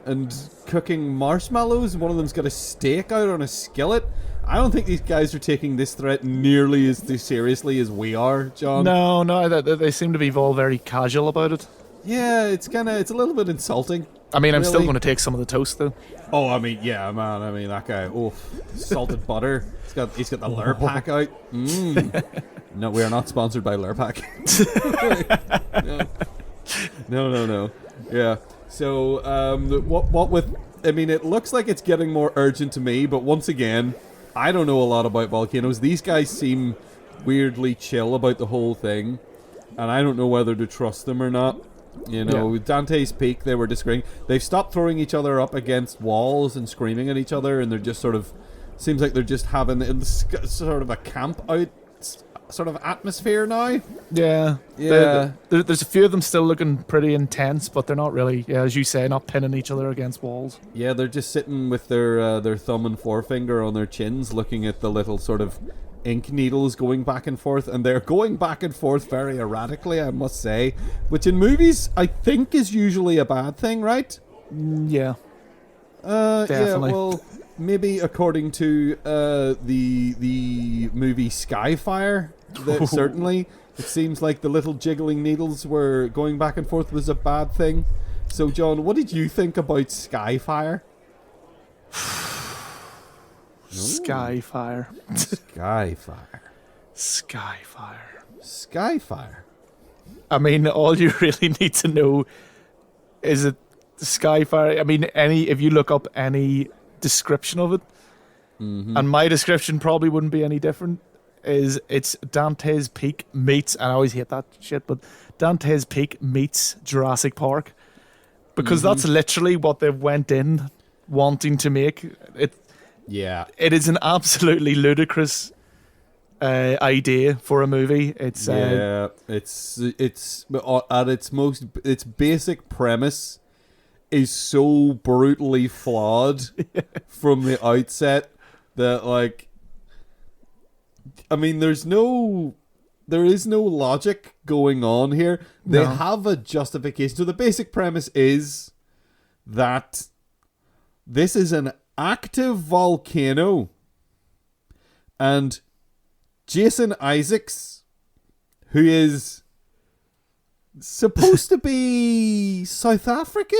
and cooking marshmallows. One of them's got a steak out on a skillet. I don't think these guys are taking this threat nearly as seriously as we are, John. No, they seem to be all very casual about it. Yeah, it's a little bit insulting. I mean, I'm still Really? going to take some of the toast, though. Oh, I mean, yeah, man. I mean, that guy. Oh, salted butter. He's got the Lurpak out. No, we are not sponsored by Lurpak. No. Yeah. So, what with? I mean, it looks like it's getting more urgent to me, but once again, I don't know a lot about volcanoes. These guys seem weirdly chill about the whole thing, and I don't know whether to trust them or not. With Dante's Peak, they were disagreeing. They've stopped throwing each other up against walls and screaming at each other, and they're just sort of... Seems like they're just having sort of a camp out sort of atmosphere now. Yeah. There's a few of them still looking pretty intense, but they're not really, as you say, not pinning each other against walls. Yeah, they're just sitting with their thumb and forefinger on their chins, looking at the little sort of ink needles going back and forth, and they're going back and forth very erratically, I must say, which in movies I think is usually a bad thing, right? Yeah. Definitely. Yeah, well, maybe according to the movie Skyfire, certainly it seems like the little jiggling needles were going back and forth was a bad thing. So, John, what did you think about Skyfire? Skyfire. Skyfire. I mean, all you really need to know is it Skyfire. I mean, if you look up any description of it, and my description probably wouldn't be any different, it's Dante's Peak meets, and I always hate that shit, but Dante's Peak meets Jurassic Park, because that's literally what they went in wanting to make. It is an absolutely ludicrous idea for a movie. It's at its basic premise is so brutally flawed from the outset that I mean there is no logic going on here. They have a justification. So the basic premise is that this is an active volcano, and Jason Isaacs, who is supposed to be South African.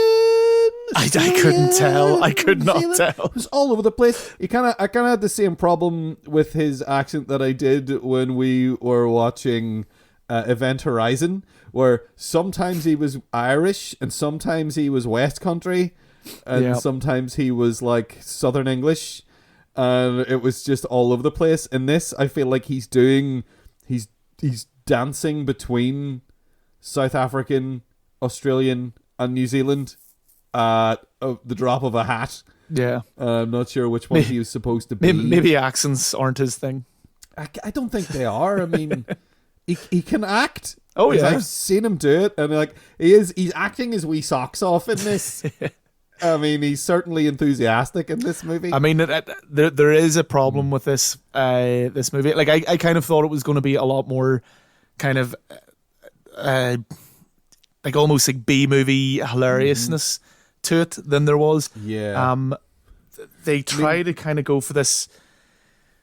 I couldn't tell. I could not Zealand? tell. It was all over the place. I kind of had the same problem with his accent that I did when we were watching Event Horizon, where sometimes he was Irish and sometimes he was West Country and sometimes he was like Southern English, and it was just all over the place. In this, I feel like he's dancing between South African, Australian, and New Zealand at the drop of a hat. Yeah. I'm not sure which one he was supposed to be. Maybe accents aren't his thing. I don't think they are. I mean, he can act. Oh, yeah. I've seen him do it, and like he's acting his wee socks off in this. I mean, he's certainly enthusiastic in this movie. I mean, there is a problem with this movie. Like, I kind of thought it was going to be a lot more kind of like almost like B-movie hilariousness to it than there was. Yeah. They try to kind of go for this,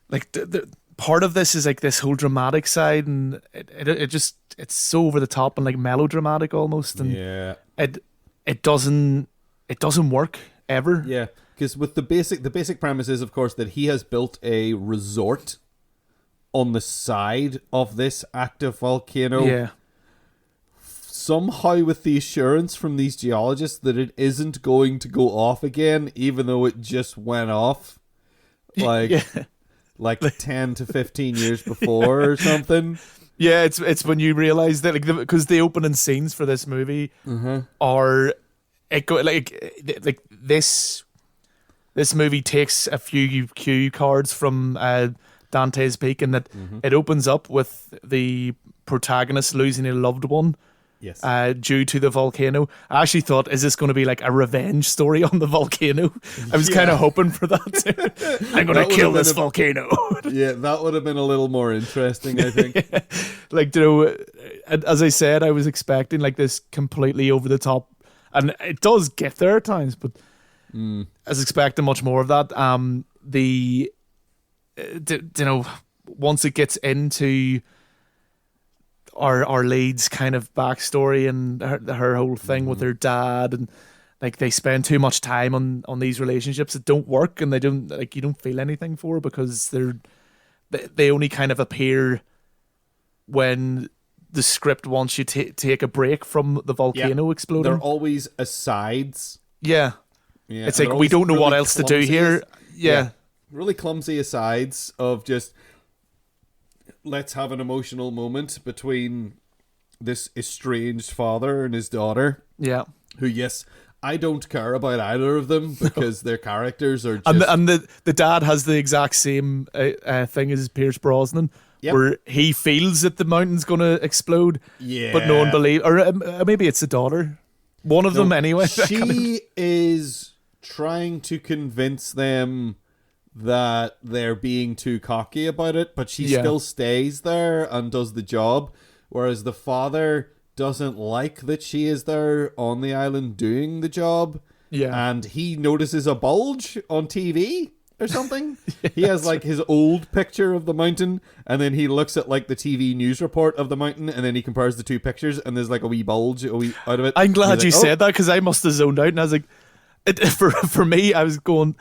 like the part of this is like this whole dramatic side, and it's so over the top and like melodramatic almost, and it doesn't work ever. Yeah, because with the basic premise is, of course, that he has built a resort on the side of this active volcano. Yeah. Somehow with the assurance from these geologists that it isn't going to go off again, even though it just went off like 10 to 15 years before or something. Yeah, it's when you realize that, like, because the opening scenes for this movie are this movie takes a few cue cards from Dante's Peak, and that it opens up with the protagonist losing a loved one. Yes. Due to the volcano. I actually thought, is this going to be like a revenge story on the volcano? I was kind of hoping for that. I'm going to kill this volcano. Yeah, that would have been a little more interesting, I think. Like, you know, as I said, I was expecting like this completely over the top, and it does get there at times, but I was expecting much more of that. Once it gets into our lead's kind of backstory and her whole thing with her dad, and like they spend too much time on these relationships that don't work, and they don't, like, you don't feel anything for, because they only kind of appear when the script wants you to take a break from the volcano exploding. They're always asides. Yeah. It's like, we don't know what else to do here. Yeah. Really clumsy asides of just, let's have an emotional moment between this estranged father and his daughter. Yeah. Who, yes, I don't care about either of them because their characters are just... And the dad has the exact same thing as Pierce Brosnan, where he feels that the mountain's going to explode, but no one believes... Or maybe it's the daughter. One of them, anyway. She is trying to convince them that they're being too cocky about it, but she still stays there and does the job, whereas the father doesn't like that she is there on the island doing the job, and he notices a bulge on TV or something. He has like his old picture of the mountain, and then he looks at like the TV news report of the mountain, and then he compares the two pictures, and there's like a wee bulge out of it. I'm glad you said that, because I must have zoned out, and I was like, for me, I was going...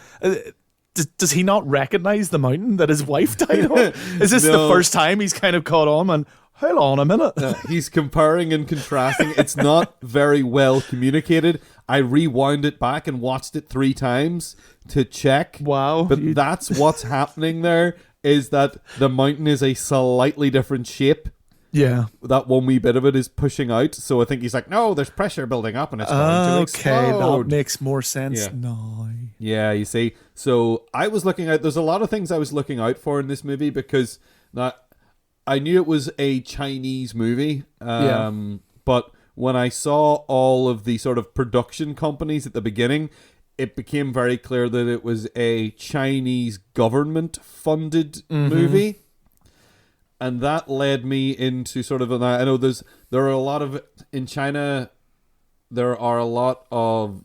Does he not recognize the mountain that his wife died on? Is this the first time he's kind of caught on? And hold on a minute. He's comparing and contrasting. It's not very well communicated. I rewound it back and watched it 3 times to check. Wow. But that's what's happening there, is that the mountain is a slightly different shape. Yeah. That one wee bit of it is pushing out. So I think he's like, no, there's pressure building up and it's going to explode. Okay, that makes more sense now. Yeah, you see. So I was looking out, there's a lot of things I was looking out for in this movie, because I knew it was a Chinese movie. But when I saw all of the sort of production companies at the beginning, it became very clear that it was a Chinese government-funded movie. And that led me into sort of, I know there are a lot of, in China, there are a lot of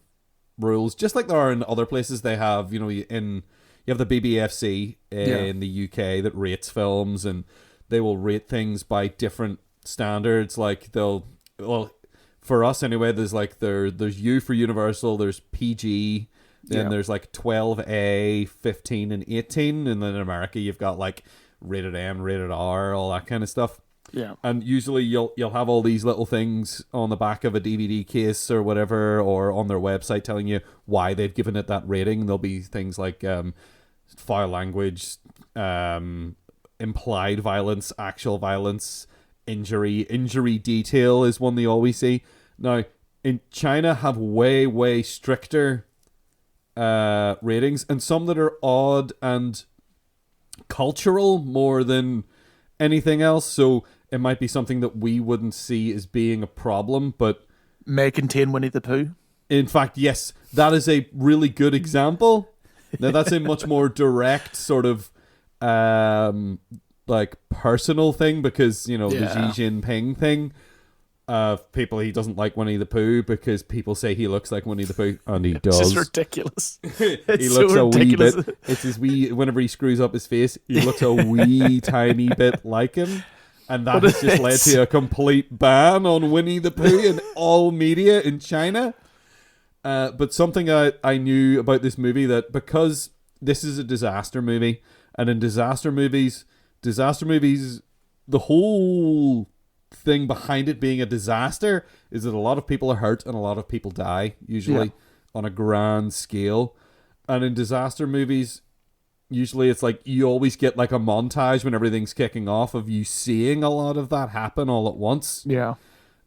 rules, just like there are in other places. They have, you have the BBFC in the UK that rates films, and they will rate things by different standards. Like for us anyway, there's like there's U for Universal, there's PG, then there's like 12A, 15, and 18, and then in America you've got like rated M, rated R, all that kind of stuff. Yeah. And usually you'll have all these little things on the back of a DVD case or whatever, or on their website telling you why they've given it that rating. There'll be things like foul language, implied violence, actual violence, injury detail is one they always see. Now, in China have way stricter ratings, and some that are odd and cultural more than anything else. So it might be something that we wouldn't see as being a problem, but may contain Winnie the Pooh. In fact, yes, that is a really good example. Now, that's a much more direct sort of like personal thing, because, you know, the Xi Jinping thing. People, he doesn't like Winnie the Pooh because people say he looks like Winnie the Pooh, and he does. It's just ridiculous. He looks a wee bit. It's his wee. Whenever he screws up his face, he looks a wee tiny bit like him, and that has just led to a complete ban on Winnie the Pooh in all media in China. But something I knew about this movie, that because this is a disaster movie, and in disaster movies, the whole thing behind it being a disaster is that a lot of people are hurt and a lot of people die, usually on a grand scale. And in disaster movies, usually it's like you always get like a montage when everything's kicking off of you seeing a lot of that happen all at once. Yeah.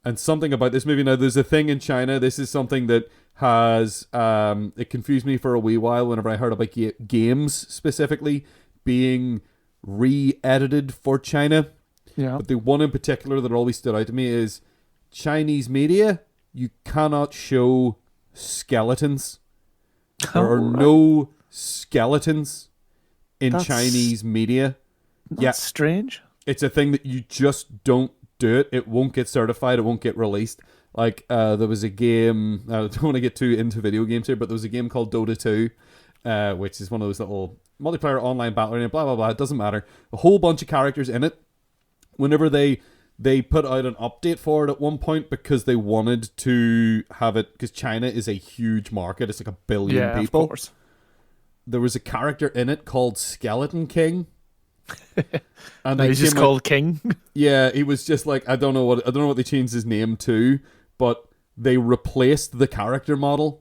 And something about this movie, now there's a thing in China, this is something that has it confused me for a wee while whenever I heard about games specifically being re-edited for China. Yeah. But the one in particular that always stood out to me is Chinese media, you cannot show skeletons. There are no skeletons in Chinese media. That's strange. It's a thing that you just don't do it. It won't get certified. It won't get released. Like, there was a game, I don't want to get too into video games here, but there was a game called Dota 2, which is one of those little multiplayer online battle arena, blah, blah, blah. It doesn't matter. A whole bunch of characters in it. Whenever they put out an update for it at one point because they wanted to have it, because China is a huge market. It's like 1 billion people. Of course. There was a character in it called Skeleton King. And he's just called King. Yeah, he was just like, I don't know what they changed his name to, but they replaced the character model.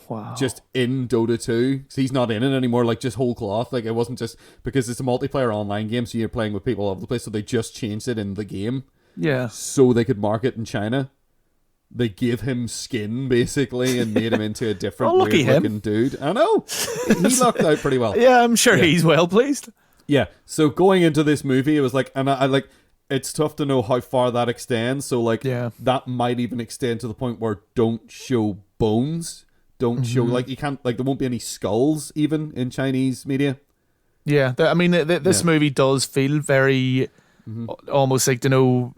Wow. Just in Dota 2. So he's not in it anymore, like just whole cloth. Like, it wasn't just because it's a multiplayer online game, so you're playing with people all over the place, so they just changed it in the game. Yeah. So they could market in China. They gave him skin, basically, and made him into a different weird-looking dude. I know. He lucked out pretty well. Yeah, I'm sure he's well pleased. Yeah. So going into this movie, it was like, and I like, it's tough to know how far that extends. So, like, that might even extend to the point where don't show bones. Don't show, like, you can't, like, there won't be any skulls even in Chinese media. Yeah, I mean, this movie does feel very almost like, you know,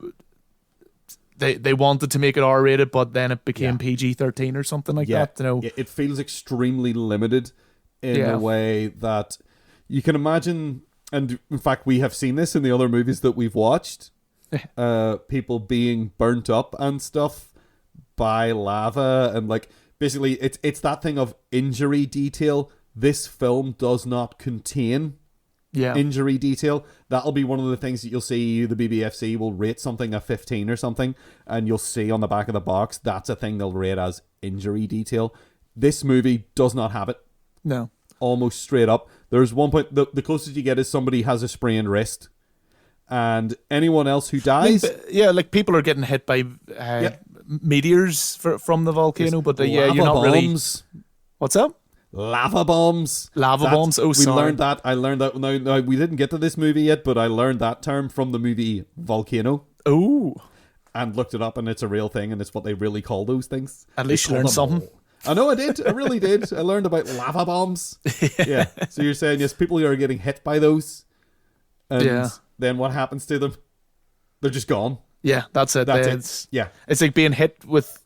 they wanted to make it R-rated, but then it became PG-13 or something like that. You know, it feels extremely limited in a way that you can imagine. And in fact, we have seen this in the other movies that we've watched. People being burnt up and stuff by lava, and like, basically, it's that thing of injury detail. This film does not contain injury detail. That'll be one of the things that you'll see. The BBFC will rate something a 15 or something, and you'll see on the back of the box, that's a thing they'll rate as injury detail. This movie does not have it. No. Almost straight up. There's one point, the closest you get is somebody has a sprained wrist. And anyone else who dies... like people are getting hit by... meteors from the volcano, but you're not bombs. Really. What's up? Lava bombs. Bombs. Oh, sorry. Learned that. I learned that. Now, we didn't get to this movie yet, but I learned that term from the movie Volcano. Oh. And looked it up, and it's a real thing, and it's what they really call those things. At least you learned something. I know I did. I really did. I learned about lava bombs. Yeah. So you're saying, yes, people are getting hit by those, and then what happens to them? They're just gone. Yeah, that's it. That's it. It's like being hit with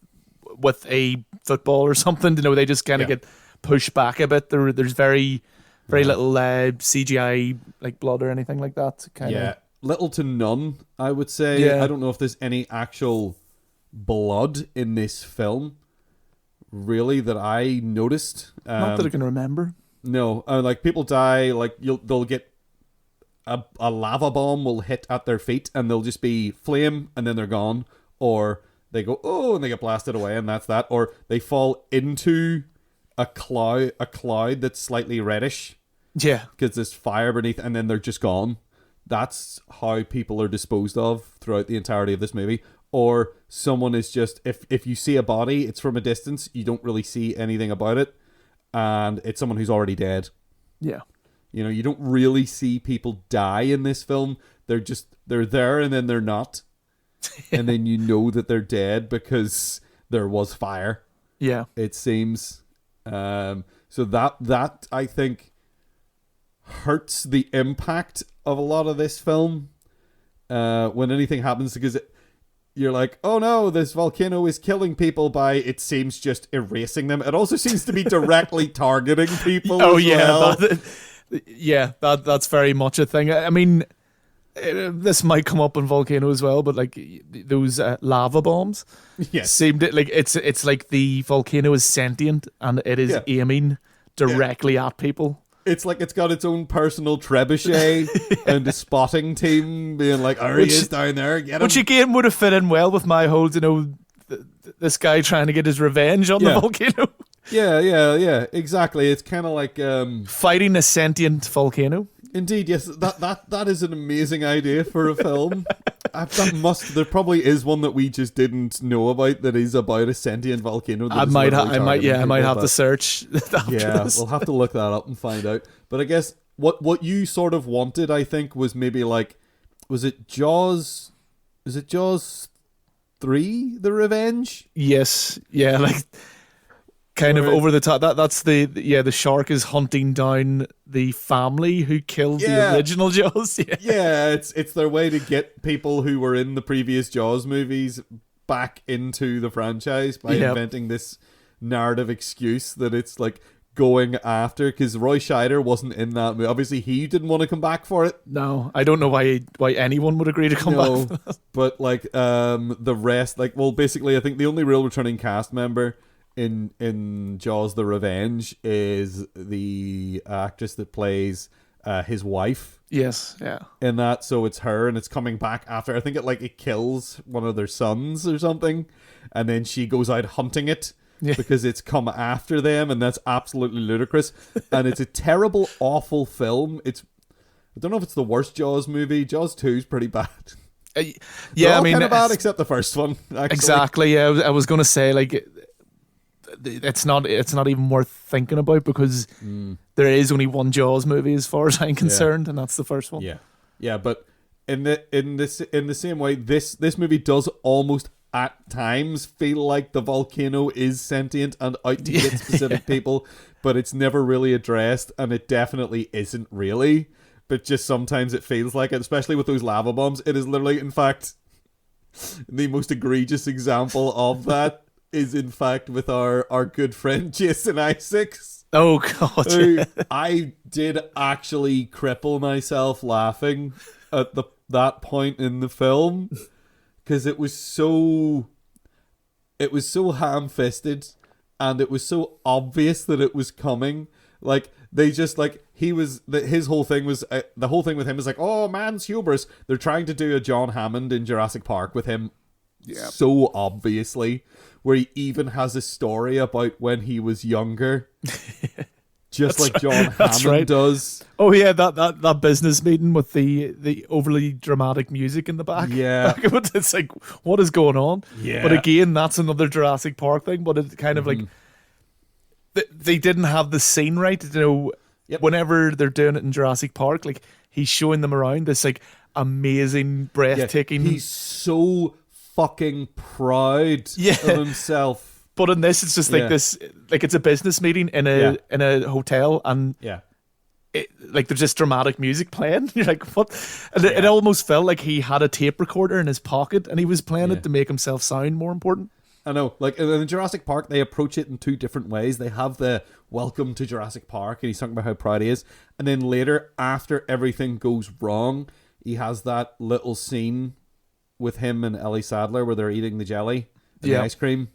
a football or something. You know, they just kind of get pushed back a bit. There's very little CGI like blood or anything like that. Little to none, I would say. I don't know if there's any actual blood in this film, really, that I noticed. Not that I can remember. No, like people die. Like they'll get a lava bomb will hit at their feet, and they'll just be flame, and then they're gone. Or they go and they get blasted away, and that's that. Or they fall into a cloud that's slightly reddish. Yeah, because there's fire beneath, and then they're just gone. That's how people are disposed of throughout the entirety of this movie. Or someone is just, if you see a body, it's from a distance, you don't really see anything about it, and it's someone who's already dead. Yeah. You know, you don't really see people die in this film. They're there and then they're not. And then you know that they're dead because there was fire. Yeah. It seems. So that I think hurts the impact of a lot of this film when anything happens, because you're like, oh no, this volcano is killing people by, it seems, just erasing them. It also seems to be directly targeting people. Oh as yeah, well. that's very much a thing. I mean, this might come up in Volcano as well, but like those lava bombs, yes, seemed like it's like the volcano is sentient and it is aiming directly at people. It's like it's got its own personal trebuchet and a spotting team being like, oh, he is down there, get him. Which again would have fit in well with my whole, this guy trying to get his revenge on the volcano. Yeah, exactly. It's kind of like fighting a sentient volcano. Indeed, yes. That is an amazing idea for a film. There probably is one that we just didn't know about that is about a sentient volcano. I might have to search. Yeah, we'll have to look that up and find out. But I guess what you sort of wanted, I think, was maybe like, was it Jaws? Is it Jaws 3: The Revenge? Yes. Yeah, like kind of over the top. That's the shark is hunting down the family who killed the original Jaws. It's their way to get people who were in the previous Jaws movies back into the franchise by inventing this narrative excuse that it's like going after, because Roy Scheider wasn't in that movie. Obviously he didn't want to come back for it. No, I don't know why anyone would agree to come back for that. But like the rest, like, well, basically I think the only real returning cast member in Jaws: The Revenge is the actress that plays his wife. Yes, yeah. In that, so it's her, and it's coming back after. I think it kills one of their sons or something, and then she goes out hunting it because it's come after them, and that's absolutely ludicrous. And it's a terrible, awful film. I don't know if it's the worst Jaws movie. Jaws 2 is pretty bad. Yeah, I mean, kind of bad except the first one. Actually. Exactly. Yeah, I was gonna say, like, it's not even worth thinking about, because there is only one Jaws movie as far as I'm concerned, and that's the first one. Yeah. But in the same way, this movie does almost at times feel like the volcano is sentient and out to get specific people, but it's never really addressed, and it definitely isn't really. But just sometimes it feels like it, especially with those lava bombs. It is literally, in fact, the most egregious example of that is in fact with our good friend Jason Isaacs. Oh god. Who I did actually cripple myself laughing at that point in the film, because it was so ham-fisted, and it was so obvious that it was coming. Like, they just, like, his whole thing was, the whole thing with him is like, oh, man's hubris. They're trying to do a John Hammond in Jurassic Park with him so obviously, where he even has a story about when he was younger. Just like John Hammond does. Oh yeah, that business meeting with the overly dramatic music in the back. Yeah. It's like, what is going on? Yeah. But again, that's another Jurassic Park thing, but it's kind of like they didn't have the scene right. Whenever they're doing it in Jurassic Park, like, he's showing them around this like amazing, breathtaking. He's so fucking proud of himself. But in this, it's just like this, like, it's a business meeting in a hotel, and like, there's just dramatic music playing. You're like, what? And it almost felt like he had a tape recorder in his pocket and he was playing it to make himself sound more important. I know, like, in Jurassic Park, they approach it in two different ways. They have the welcome to Jurassic Park, and he's talking about how proud he is. And then later, after everything goes wrong, he has that little scene with him and Ellie Sadler where they're eating the jelly. and the ice cream,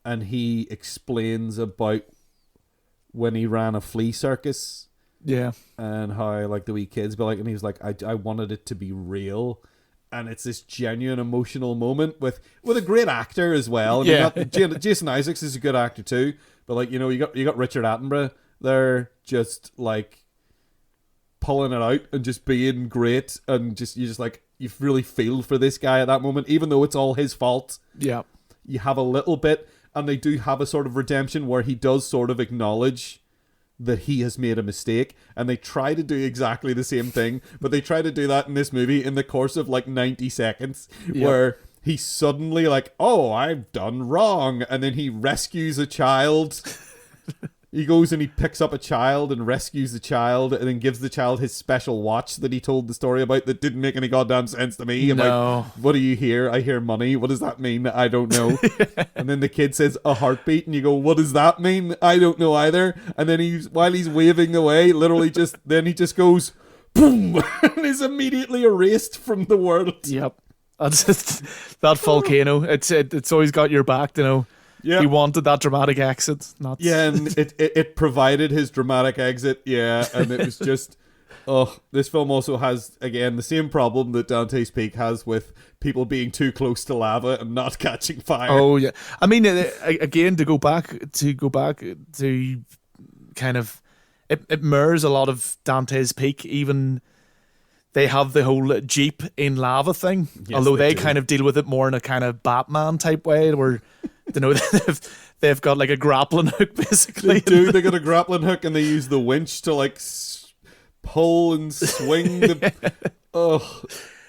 and he explains about when he ran a flea circus. Yeah. And how like the wee kids be like, and he was like, I wanted it to be real. And it's this genuine emotional moment with a great actor as well. Jason Isaacs is a good actor too. But like, you know, you got Richard Attenborough there just like pulling it out and just being great, and you really feel for this guy at that moment, even though it's all his fault. Yeah. You have a little bit, and they do have a sort of redemption where he does sort of acknowledge that he has made a mistake, and they try to do exactly the same thing, but they try to do that in this movie in the course of like 90 seconds, where he's suddenly like, oh, I've done wrong, and then he rescues a child. He goes and he picks up a child and rescues the child, and then gives the child his special watch that he told the story about that didn't make any goddamn sense to me. I'm like, what do you hear? I hear money. What does that mean? I don't know. And then the kid says a heartbeat, and you go, what does that mean? I don't know either. And then while he's waving away, literally he just goes, boom, and is immediately erased from the world. Yep. That's just, that volcano. It's always got your back, you know. Yeah. He wanted that dramatic exit. And it provided his dramatic exit. Yeah, and it was just... this film also has, again, the same problem that Dante's Peak has with people being too close to lava and not catching fire. Oh, yeah. I mean, again, to go back to kind of... It mirrors a lot of Dante's Peak, even... They have the whole Jeep in lava thing, although they kind of deal with it more in a kind of Batman type way, where... You know, they've got like a grappling hook basically. They got a grappling hook, and they use the winch to like pull and swing.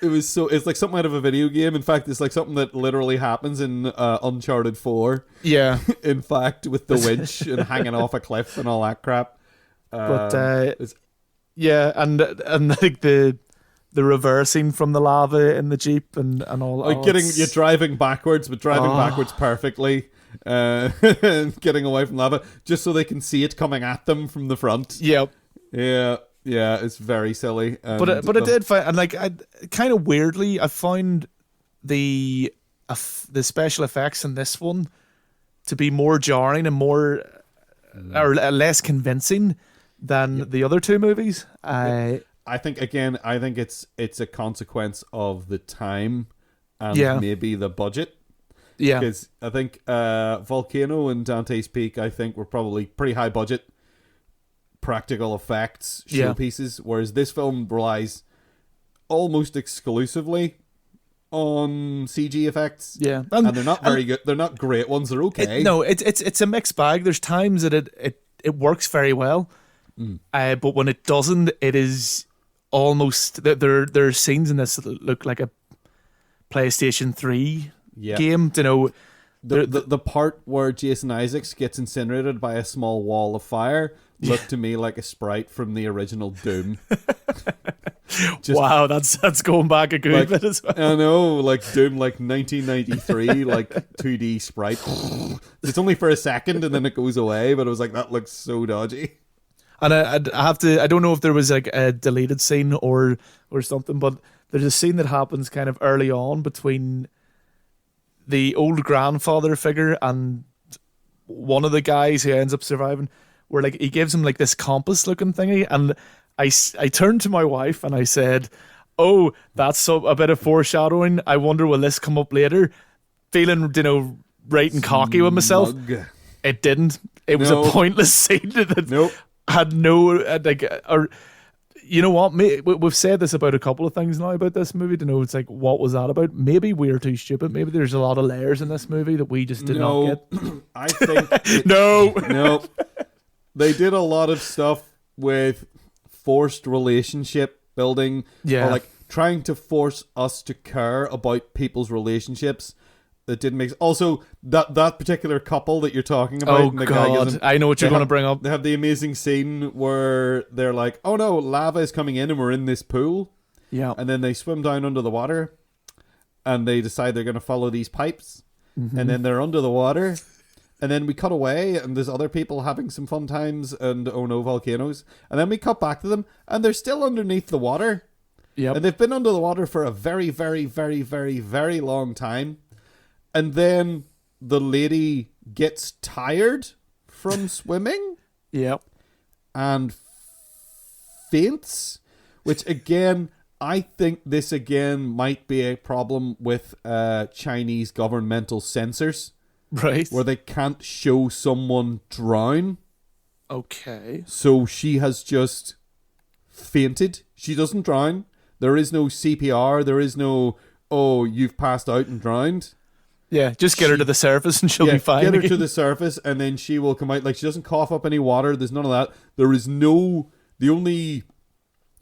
It's like something out of a video game. In fact, it's like something that literally happens in Uncharted 4. Yeah. In fact, with the winch and hanging off a cliff and all that crap. And like the reversing from the lava in the Jeep and all. Like you're driving backwards, but driving backwards perfectly, and getting away from lava just so they can see it coming at them from the front. Yep. Yeah, it's very silly. But it did find, and like I kind of weirdly, I found the special effects in this one to be more jarring and more or less convincing than the other two movies. I think it's a consequence of the time and maybe the budget. Yeah. Because I think Volcano and Dante's Peak, I think, were probably pretty high budget practical effects showpieces, whereas this film relies almost exclusively on CG effects. Yeah. And they're not very good. They're not great ones. They're okay. It's a mixed bag. There's times that it works very well. But when it doesn't, it is almost... There are scenes in this that look like a PlayStation 3 game. You know, the part where Jason Isaacs gets incinerated by a small wall of fire looked to me like a sprite from the original Doom. Wow, that's going back a good bit as well. I know, like Doom, like 1993, like 2D sprite. It's only for a second and then it goes away, but I was like, that looks so dodgy. And I don't know if there was like a deleted scene or something, but there's a scene that happens kind of early on between the old grandfather figure and one of the guys who ends up surviving, where like he gives him like this compass looking thingy, and I turned to my wife and I said, oh, that's a bit of foreshadowing. I wonder will this come up later? Feeling, right and cocky with myself. It didn't. It was a pointless scene that had no or you know what? We've said this about a couple of things now about this movie. It's like, what was that about? Maybe we're too stupid. Maybe there's a lot of layers in this movie that we just did not get. I think no. They did a lot of stuff with forced relationship building, or like trying to force us to care about people's relationships. That didn't make also that particular couple that you're talking about. Oh, God, I know what you're going to bring up. They have the amazing scene where they're like, "Oh no, lava is coming in, and we're in this pool." Yeah, and then they swim down under the water, and they decide they're going to follow these pipes, and then they're under the water, and then we cut away, and there's other people having some fun times, and oh no, volcanoes, and then we cut back to them, and they're still underneath the water. Yeah, and they've been under the water for a very, very, very, very, very long time. And then the lady gets tired from swimming Yep. and faints, which again, I think this again might be a problem with Chinese governmental censors, Right. where they can't show someone drown. Okay. So she has just fainted. She doesn't drown. There is no CPR. There is no, oh, you've passed out and drowned. Yeah, just get her to the surface and she'll be fine. Get her again. to the surface and then she will come out. Like, she doesn't cough up any water. There's none of that. There is no... The only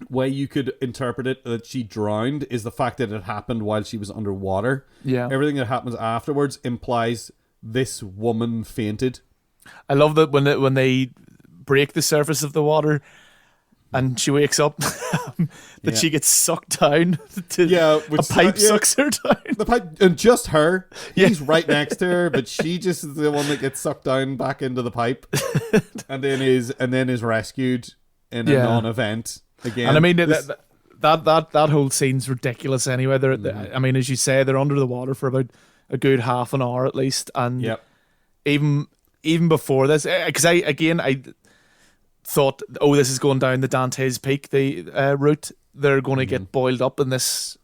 way you could interpret it that she drowned is the fact that it happened while she was underwater. Yeah. Everything that happens afterwards implies this woman fainted. I love that when they break the surface of the water and she wakes up, that she gets sucked down. A pipe sucks her down. The pipe, and just her. He's right next to her, but she just is the one that gets sucked down back into the pipe, and then is rescued in a non-event again. And I mean that whole scene's ridiculous. Anyway, I mean, as you say, they're under the water for about a good half an hour at least, and even before this, because I thought, oh, this is going down the Dante's Peak, the route. They're going to get boiled up in this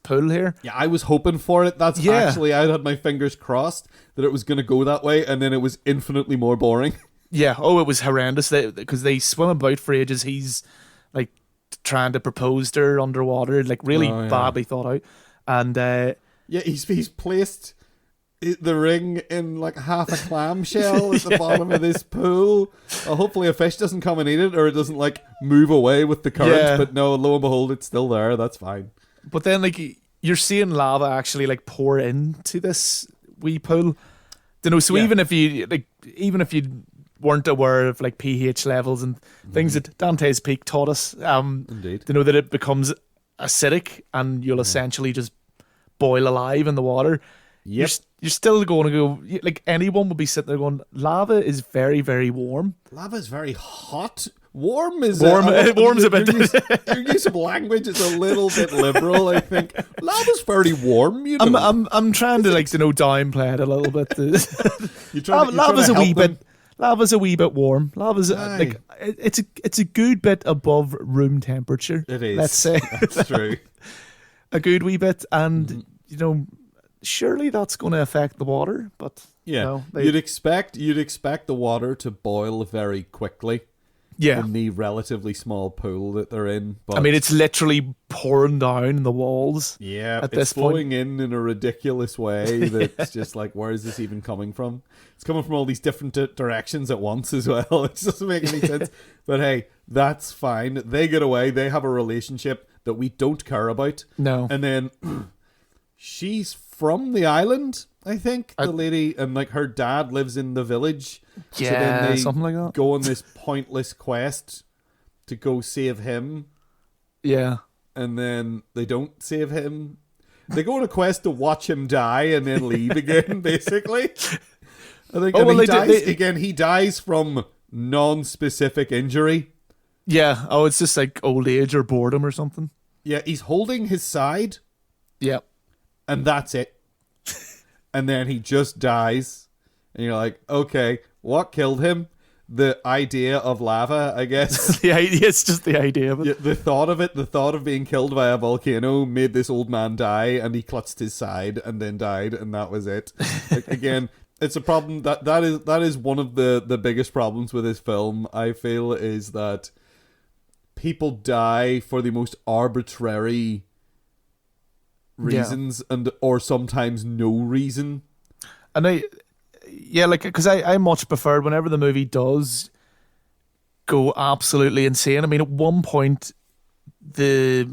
pool here. Yeah, I was hoping for it. That's actually, I had my fingers crossed that it was going to go that way, and then it was infinitely more boring. Yeah. Oh, it was horrendous because they swim about for ages. He's like trying to propose to her underwater, like really badly thought out, and he's placed the ring in like half a clamshell at the bottom of this pool. Hopefully a fish doesn't come and eat it, or it doesn't like move away with the current. But no, lo and behold, it's still there. That's fine. But then like you're seeing lava actually like pour into this wee pool. You know, so even if you weren't aware of like pH levels and things that Dante's Peak taught us, Indeed, to know that it becomes acidic and you'll essentially just boil alive in the water. You're still going to go, like anyone would be sitting there going, lava is very, very warm. Lava is very hot. Warm is warm's a bit. Your use of language is a little bit liberal, I think. Lava's very warm. You know. I'm trying to downplay it a little bit. Lava's a wee bit warm. Lava's like it's a good bit above room temperature. It is. Let's say that's true. A good wee bit, and surely that's going to affect the water. But you'd expect the water to boil very quickly. Yeah, in the relatively small pool that they're in. But I mean, it's literally pouring down the walls. Yeah, at this flowing point. in a ridiculous way that's just like, where is this even coming from? It's coming from all these different directions at once as well. It doesn't make any sense. But hey, that's fine. They get away. They have a relationship that we don't care about. No. And then she's from the island, I think, the lady, and like her dad lives in the village. Yeah, so then they something like that. go on this pointless quest to go save him. Yeah. And then they don't save him. They go on a quest to watch him die and then leave again, basically. I think he dies from non-specific injury. Yeah. Oh, it's just like old age or boredom or something. Yeah, he's holding his side. Yep. And that's it. And then he just dies. And you're like, okay, what killed him? The idea of lava, I guess. It's just the idea of it. Yeah, the thought of being killed by a volcano made this old man die, and he clutched his side and then died, and that was it. Like, again, it's a problem that is one of the biggest problems with this film, I feel, is that people die for the most arbitrary reasons or sometimes no reason. And because I much prefer whenever the movie does go absolutely insane. I mean, at one point, this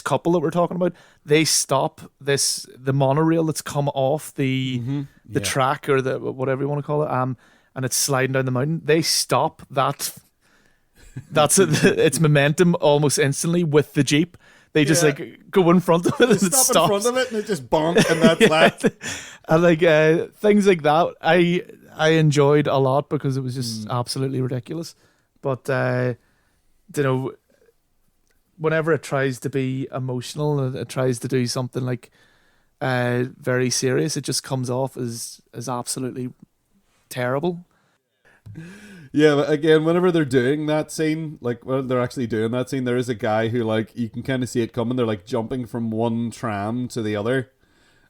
couple that we're talking about, they stop the monorail that's come off the track or the whatever you want to call it, and it's sliding down the mountain. They stop that. That's its momentum almost instantly with the Jeep. They just go in front of it and it stops. In front of it and it just bonks and that's that. And things like that, I enjoyed a lot because it was just absolutely ridiculous. But whenever it tries to be emotional, it tries to do something like very serious. It just comes off as absolutely terrible. Yeah, but again, whenever they're doing that scene, like when they're actually doing that scene, there is a guy who, like, you can kind of see it coming. They're like jumping from one tram to the other,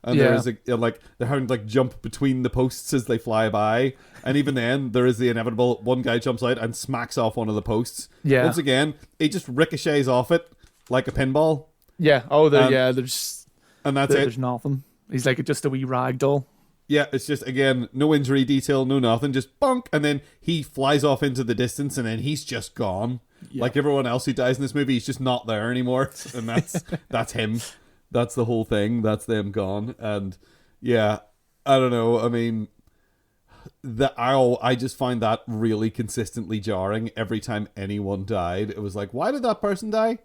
and there is like they're having to like jump between the posts as they fly by, and even then there is the inevitable one guy jumps out and smacks off one of the posts. Yeah. Once again, he just ricochets off it like a pinball. Yeah. Oh, there's it. There's nothing. He's like just a wee rag doll. Yeah, it's just, again, no injury detail, no nothing, just bonk, and then he flies off into the distance, and then he's just gone. Yeah. Like everyone else who dies in this movie, he's just not there anymore, and that's him. That's the whole thing. That's them gone. And yeah, I don't know. I mean, I just find that really consistently jarring every time anyone died. It was like, why did that person die?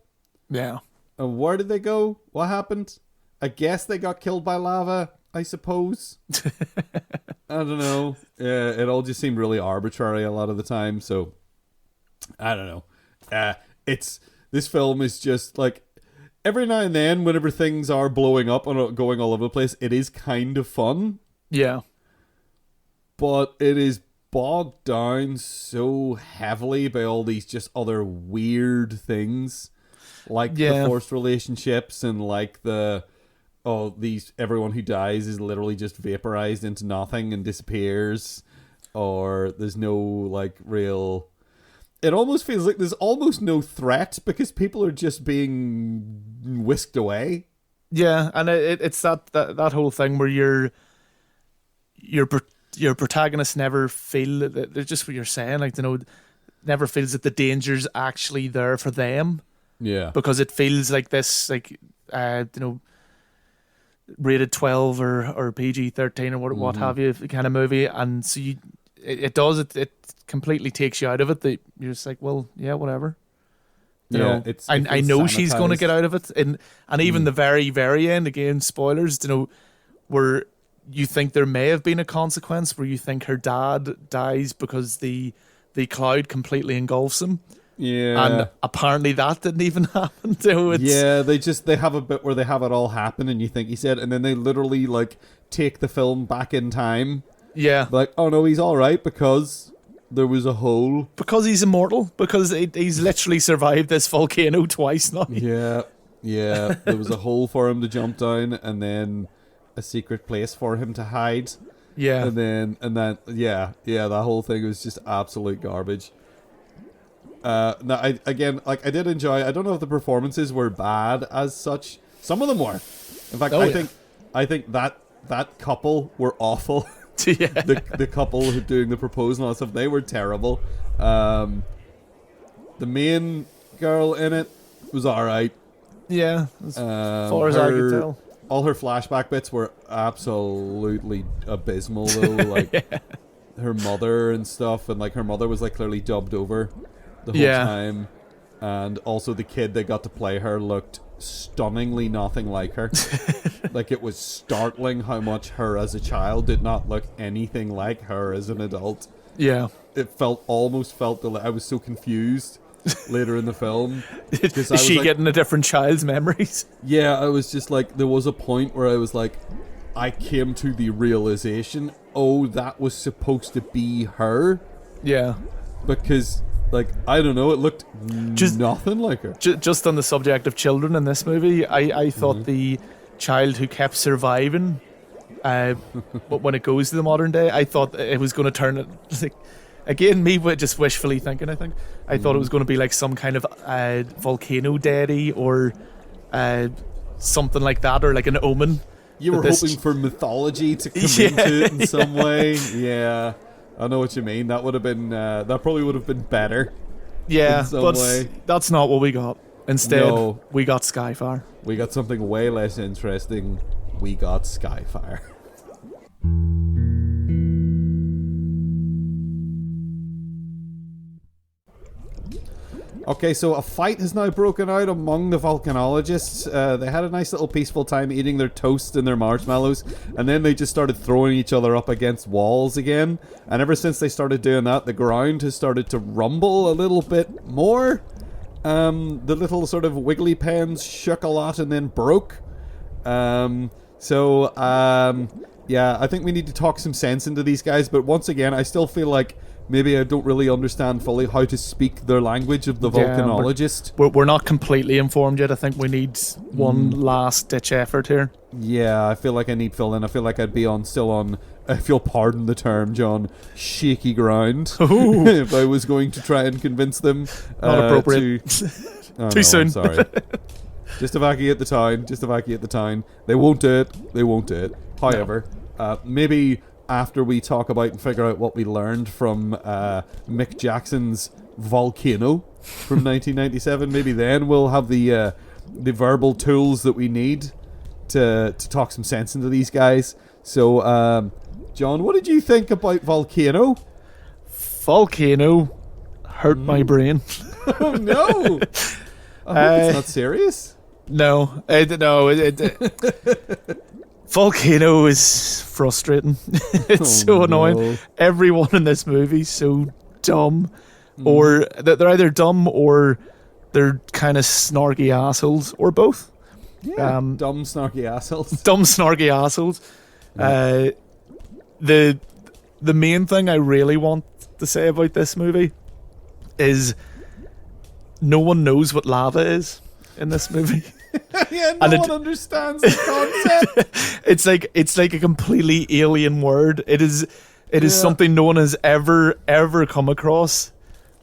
Yeah. And where did they go? What happened? I guess they got killed by lava, I suppose. I don't know. Yeah, it all just seemed really arbitrary a lot of the time. So I don't know. This film is just like, every now and then, whenever things are blowing up and going all over the place, it is kind of fun. Yeah. But it is bogged down so heavily by all these just other weird things, like the forced relationships and like everyone who dies is literally just vaporized into nothing and disappears, or there's no like real. It almost feels like there's almost no threat because people are just being whisked away. Yeah, and it's that whole thing where your protagonist never feel that, just what you're saying, like, you know, never feels that the danger's actually there for them. Yeah, because it feels like this, like, you know, rated 12 or PG-13 or what have you kind of movie, and so it completely takes you out of it. That you're just like, well, yeah, whatever. You know, I know she's going to get out of it, and even the very, very end, again, spoilers, you know, where you think there may have been a consequence, where you think her dad dies because the cloud completely engulfs him. Yeah, and apparently that didn't even happen. So they have a bit where they have it all happen, and you think he said, and then they literally like take the film back in time. Yeah, like, oh no, he's all right because there was a hole. Because he's immortal. Because he's literally survived this volcano twice now. Yeah, there was a hole for him to jump down, and then a secret place for him to hide. Yeah, that whole thing was just absolute garbage. Now, I did enjoy. I don't know if the performances were bad as such. Some of them were. In fact, I think that couple were awful. Yeah. The couple who doing the proposal and stuff, they were terrible. The main girl in it was all right. Yeah, as far as I could tell. All her flashback bits were absolutely abysmal, though. Like her mother and stuff, and like her mother was like clearly dubbed over the whole time, and also the kid that got to play her looked stunningly nothing like her. Like, it was startling how much her as a child did not look anything like her as an adult. Yeah, it almost felt I was so confused later in the film. Is she getting a different child's memories? Yeah, I was just like, there was a point where I was like, I came to the realization, oh, that was supposed to be her. Yeah, because, like, I don't know, it looked just nothing like her. Just on the subject of children in this movie, I thought the child who kept surviving, but when it goes to the modern day, I thought it was going to turn it, like, again, me just wishfully thinking, I thought it was going to be like some kind of volcano deity or something like that, or like an omen. You were hoping for mythology to come into it in some way. Yeah, I know what you mean. That would have been that probably would have been better. Yeah, but that's not what we got. Instead, we got Skyfire. We got something way less interesting. We got Skyfire. Okay, so a fight has now broken out among the volcanologists. They had a nice little peaceful time eating their toast and their marshmallows, and then they just started throwing each other up against walls again. And ever since they started doing that, the ground has started to rumble a little bit more. The little sort of wiggly pens shook a lot and then broke. So, yeah, I think we need to talk some sense into these guys, but once again, I still feel like maybe I don't really understand fully how to speak their language of the volcanologist. We're not completely informed yet. I think we need one last ditch effort here. Yeah, I feel like I need fill in. I feel like I'd be still on, if you'll pardon the term, John, shaky ground. If I was going to try and convince them. Not appropriate. Too soon. I'm sorry. Just evacuate the town. They won't do it. However, maybe after we talk about and figure out what we learned from Mick Jackson's Volcano from 1997, maybe then we'll have the verbal tools that we need to talk some sense into these guys. So, John, what did you think about Volcano? Volcano hurt my brain. Oh no! I hope it's not serious. No. Volcano is frustrating. It's so annoying. No. Everyone in this movie is so dumb, or they're either dumb or they're kind of snarky assholes, or both. Yeah, dumb snarky assholes. Dumb snarky assholes. Yeah. The main thing I really want to say about this movie is no one knows what lava is in this movie. Yeah, no one understands the concept. It's like a completely alien word. It is something no one has ever come across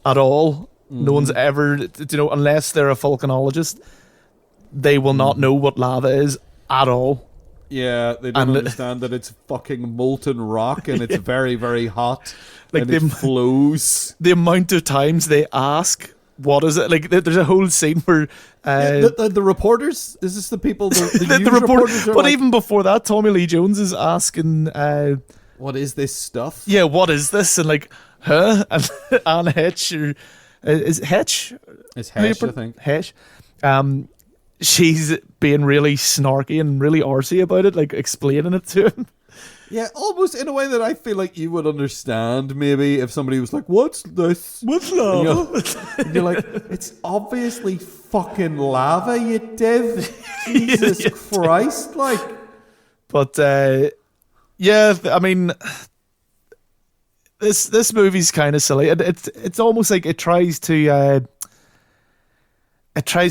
at all. No one's ever, unless they're a volcanologist, they will not know what lava is at all. Yeah, they don't understand that it's fucking molten rock and it's very, very hot. Like and it flows. The amount of times they ask, what is it? Like, there's a whole scene where the reporters, is this the people? The reporters are but even before that, Tommy Lee Jones is asking, what is this stuff? Yeah, what is this? And like, huh? And Anne Hetch, or is it Hetch? It's Hetch, I think. Hetch. She's being really snarky and really arsey about it, like explaining it to him. Yeah, almost in a way that I feel like you would understand maybe if somebody was like, what's this? What's lava? And you're like, it's obviously fucking lava, you div. Jesus Christ, like. But, yeah, I mean, this movie's kind of silly. It's almost like it tries to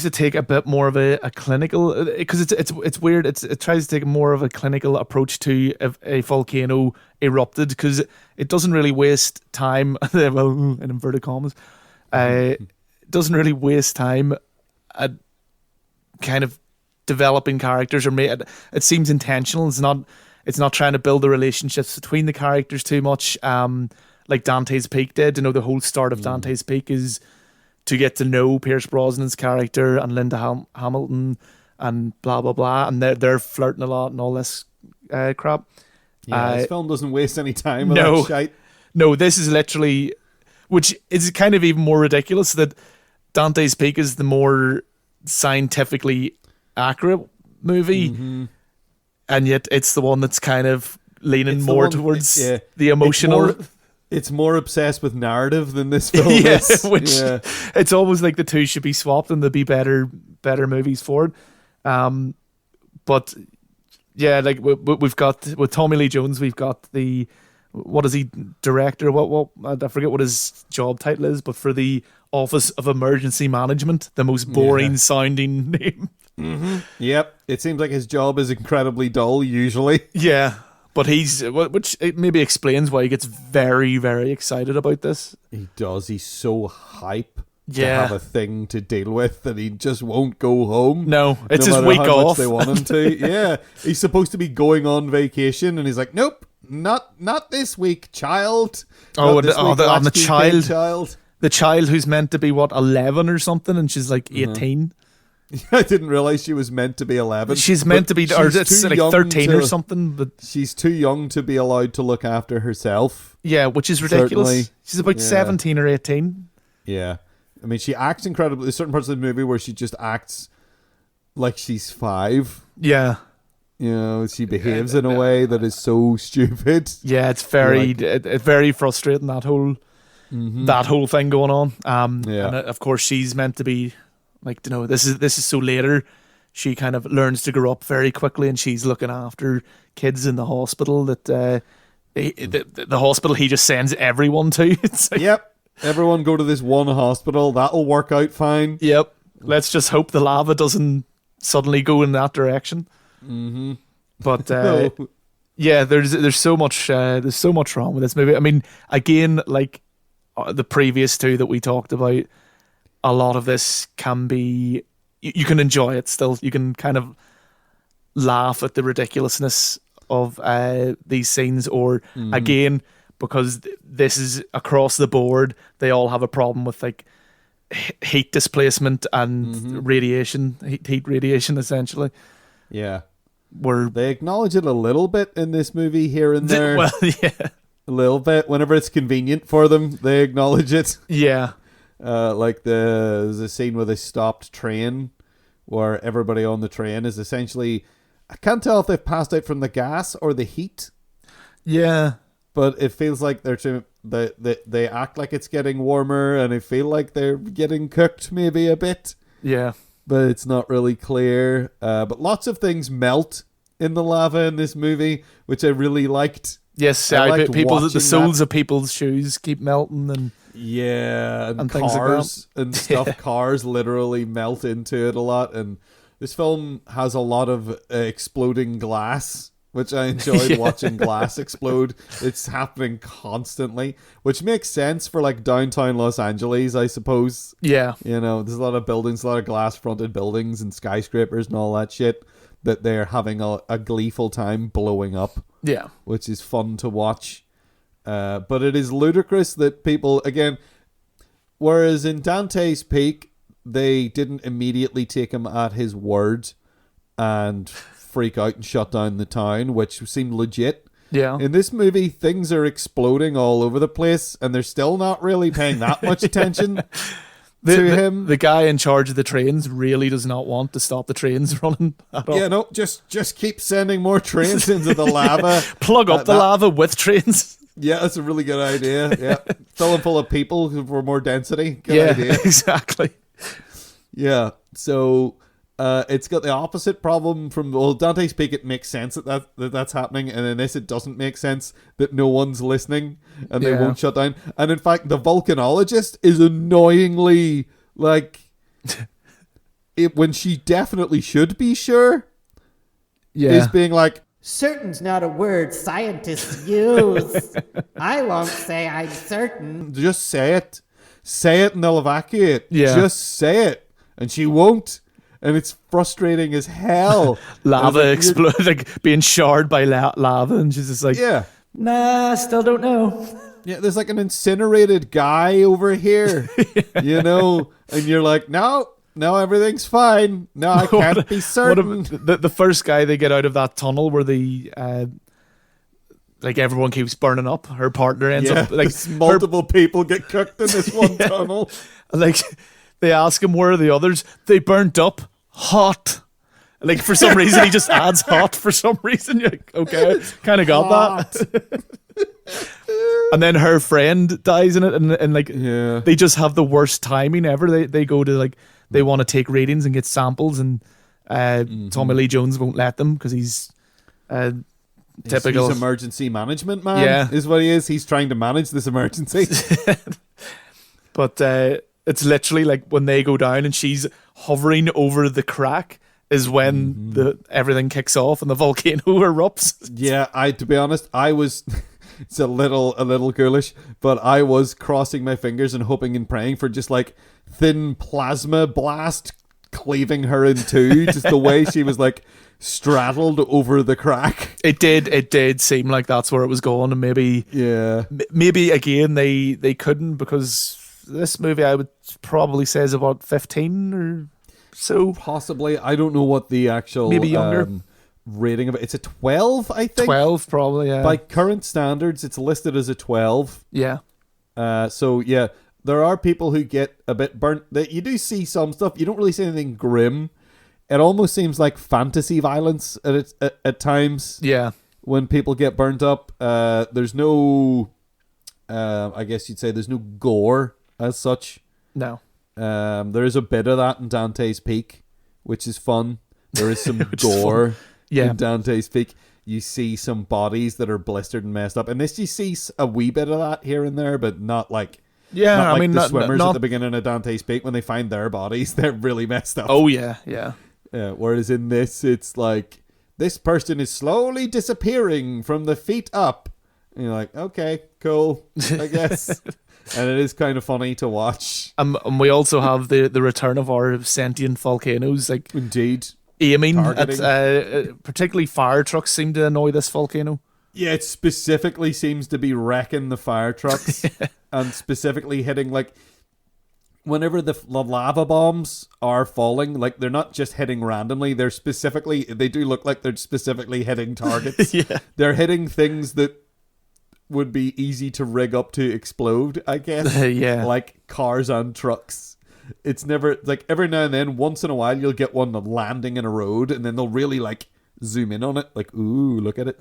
take a bit more of a clinical, because it's weird. It tries to take more of a clinical approach to a volcano erupted, because it doesn't really waste time. Well, in inverted commas, it doesn't really waste time at kind of developing characters, or it seems intentional. It's not trying to build the relationships between the characters too much, like Dante's Peak did. The whole start of Dante's Peak is to get to know Pierce Brosnan's character and Linda Hamilton and blah blah blah, and they're flirting a lot and all this crap. Yeah, this film doesn't waste any time with that shite. No, this is literally, which is kind of even more ridiculous, that Dante's Peak is the more scientifically accurate movie, and yet it's the one that's kind of leaning more towards the emotional. It's more obsessed with narrative than this film is. It's almost like the two should be swapped and there'd be better movies for it. But yeah, like we've got with Tommy Lee Jones, we've got the, what is he, director? What I forget what his job title is, but for the Office of Emergency Management, the most boring sounding name. Yep, it seems like his job is incredibly dull usually. Yeah. But which maybe explains why he gets very, very excited about this. He does. He's so hype to have a thing to deal with that he just won't go home. No, it's no his week how off. Much they want him to. Yeah, he's supposed to be going on vacation, and he's like, "Nope, not this week, child." The child. The child who's meant to be 11 or something, and she's like 18. I didn't realize she was meant to be 11. She's meant to be, or it's like 13 or something. But she's too young to be allowed to look after herself. Yeah, which is ridiculous. Certainly. She's about 17 or 18. Yeah. I mean, she acts incredibly. There's certain parts of the movie where she just acts like she's 5. Yeah. She behaves in a way that is so stupid. Yeah, it's very frustrating, that whole thing going on. And of course, she's meant to be like, this is so later. she kind of learns to grow up very quickly, and she's looking after kids in the hospital that the hospital he just sends everyone to. It's like, Yep. Everyone go to this one hospital. That'll work out fine. yep. Let's just hope the lava doesn't suddenly go in that direction. Mm-hmm. But yeah, there's so much wrong with this movie. I mean, again, like the previous two that we talked about, a lot of this can be you can enjoy it still. You can kind of laugh at the ridiculousness of these scenes, or again, because this is across the board, they all have a problem with like heat displacement and radiation, heat radiation, essentially. Yeah. Where They acknowledge it a little bit in this movie here and there. well, yeah, A little bit. Whenever it's convenient for them, they acknowledge it. yeah, Like there's a scene with a stopped train where everybody on the train is essentially, I can't tell if they've passed out from the gas or the heat, yeah. but it feels like they act like it's getting warmer, and I feel like they're getting cooked maybe a bit, Yeah. but it's not really clear. But lots of things melt in the lava in this movie, which I really liked. Yes, I I liked people the watching soles that. of people's shoes keep melting, and Yeah, and things like cars and stuff. Cars literally melt into it a lot, and this film has a lot of exploding glass, which I enjoyed watching glass explode. It's happening constantly, which makes sense for like downtown Los Angeles, I suppose. yeah, You know, there's a lot of buildings, a lot of glass-fronted buildings and skyscrapers and all that shit that they're having a gleeful time blowing up, yeah, which is fun to watch. But it is ludicrous that people, again, whereas in Dante's Peak, they didn't immediately take him at his word and freak out and shut down the town, which seemed legit. yeah. In this movie, things are exploding all over the place, and they're still not really paying that much attention to him. The guy in charge of the trains really does not want to stop the trains running at all. Yeah, no, just keep sending more trains into the lava. Plug up the lava with trains. Yeah, that's a really good idea. Yeah, fill them full of people for more density. Good Yeah, idea. exactly. Yeah, so it's got the opposite problem from, well, Dante's Peak, it makes sense that's happening, and in this it doesn't make sense that no one's listening and they Yeah. won't shut down. And in fact, the Volcanologist is annoyingly like when she definitely should be sure, Yeah. is being like, Certain's not a word scientists use. I won't say I'm certain. just say it. Say it and they'll evacuate. Yeah. Just say it. And she won't. And it's frustrating as hell. Lava And it's like, explode, like being showered by lava, and she's just like, yeah. Nah, still don't know. Yeah, there's like an incinerated guy over here, you know, and you're like, no, everything's fine. No, I can't be certain. the first guy they get out of that tunnel where the like everyone keeps burning up, her partner ends Yeah, up like there's multiple people get cooked in this one tunnel. like they ask him where are the others, they burnt up hot, like for some reason he just adds hot for some reason. You're like, okay, kind of got that. And then her friend dies in it, and like Yeah. they just have the worst timing ever. They go to like they want to take readings and get samples, and Tommy Lee Jones won't let them because he's typical. He's emergency management man. Yeah. Is what he is. He's trying to manage this emergency. But it's literally like when they go down and she's hovering over the crack is when the everything kicks off and the volcano erupts. Yeah, to be honest, I was. It's a little ghoulish, but I was crossing my fingers and hoping and praying for just like thin plasma blast cleaving her in two, just the way she was like straddled over the crack. It did seem like that's where it was going, and maybe again they couldn't, because this movie I would probably say is about 15 or so. Possibly. I don't know what the actual Maybe younger. Rating of it. It's a 12, I think. 12 probably, yeah. By current standards, it's listed as a 12. Yeah. So yeah, there are people who get a bit burnt. That you do see some stuff. You don't really see anything grim. It almost seems like fantasy violence at times. Yeah. When people get burnt up, there's no. I guess you'd say there's no gore as such. No. There is a bit of that in Dante's Peak, which is fun. There is some Which is fun. gore Yeah. in Dante's Peak. You see some bodies that are blistered and messed up. And this, you see a wee bit of that here and there, but not like... Yeah, not I like mean, the not, swimmers not, at the beginning of Dante's Peak, when they find their bodies, they're really messed up. Oh, yeah, yeah. Whereas in this, it's like, this person is slowly disappearing from the feet up. And you're like, okay, cool, I guess. And it is kind of funny to watch. And we also have the return of our sentient volcanoes, like Indeed. aiming Targeting. at particularly fire trucks seem to annoy this volcano. Yeah, it specifically seems to be wrecking the fire trucks. And specifically hitting, like, whenever the lava bombs are falling, like, they're not just hitting randomly, they do look like they're specifically hitting targets. Yeah. They're hitting things that would be easy to rig up to explode, I guess. Yeah. Like cars and trucks. It's never, like, every now and then, once in a while, you'll get one landing in a road, and then they'll really, like, zoom in on it. Like, ooh, look at it.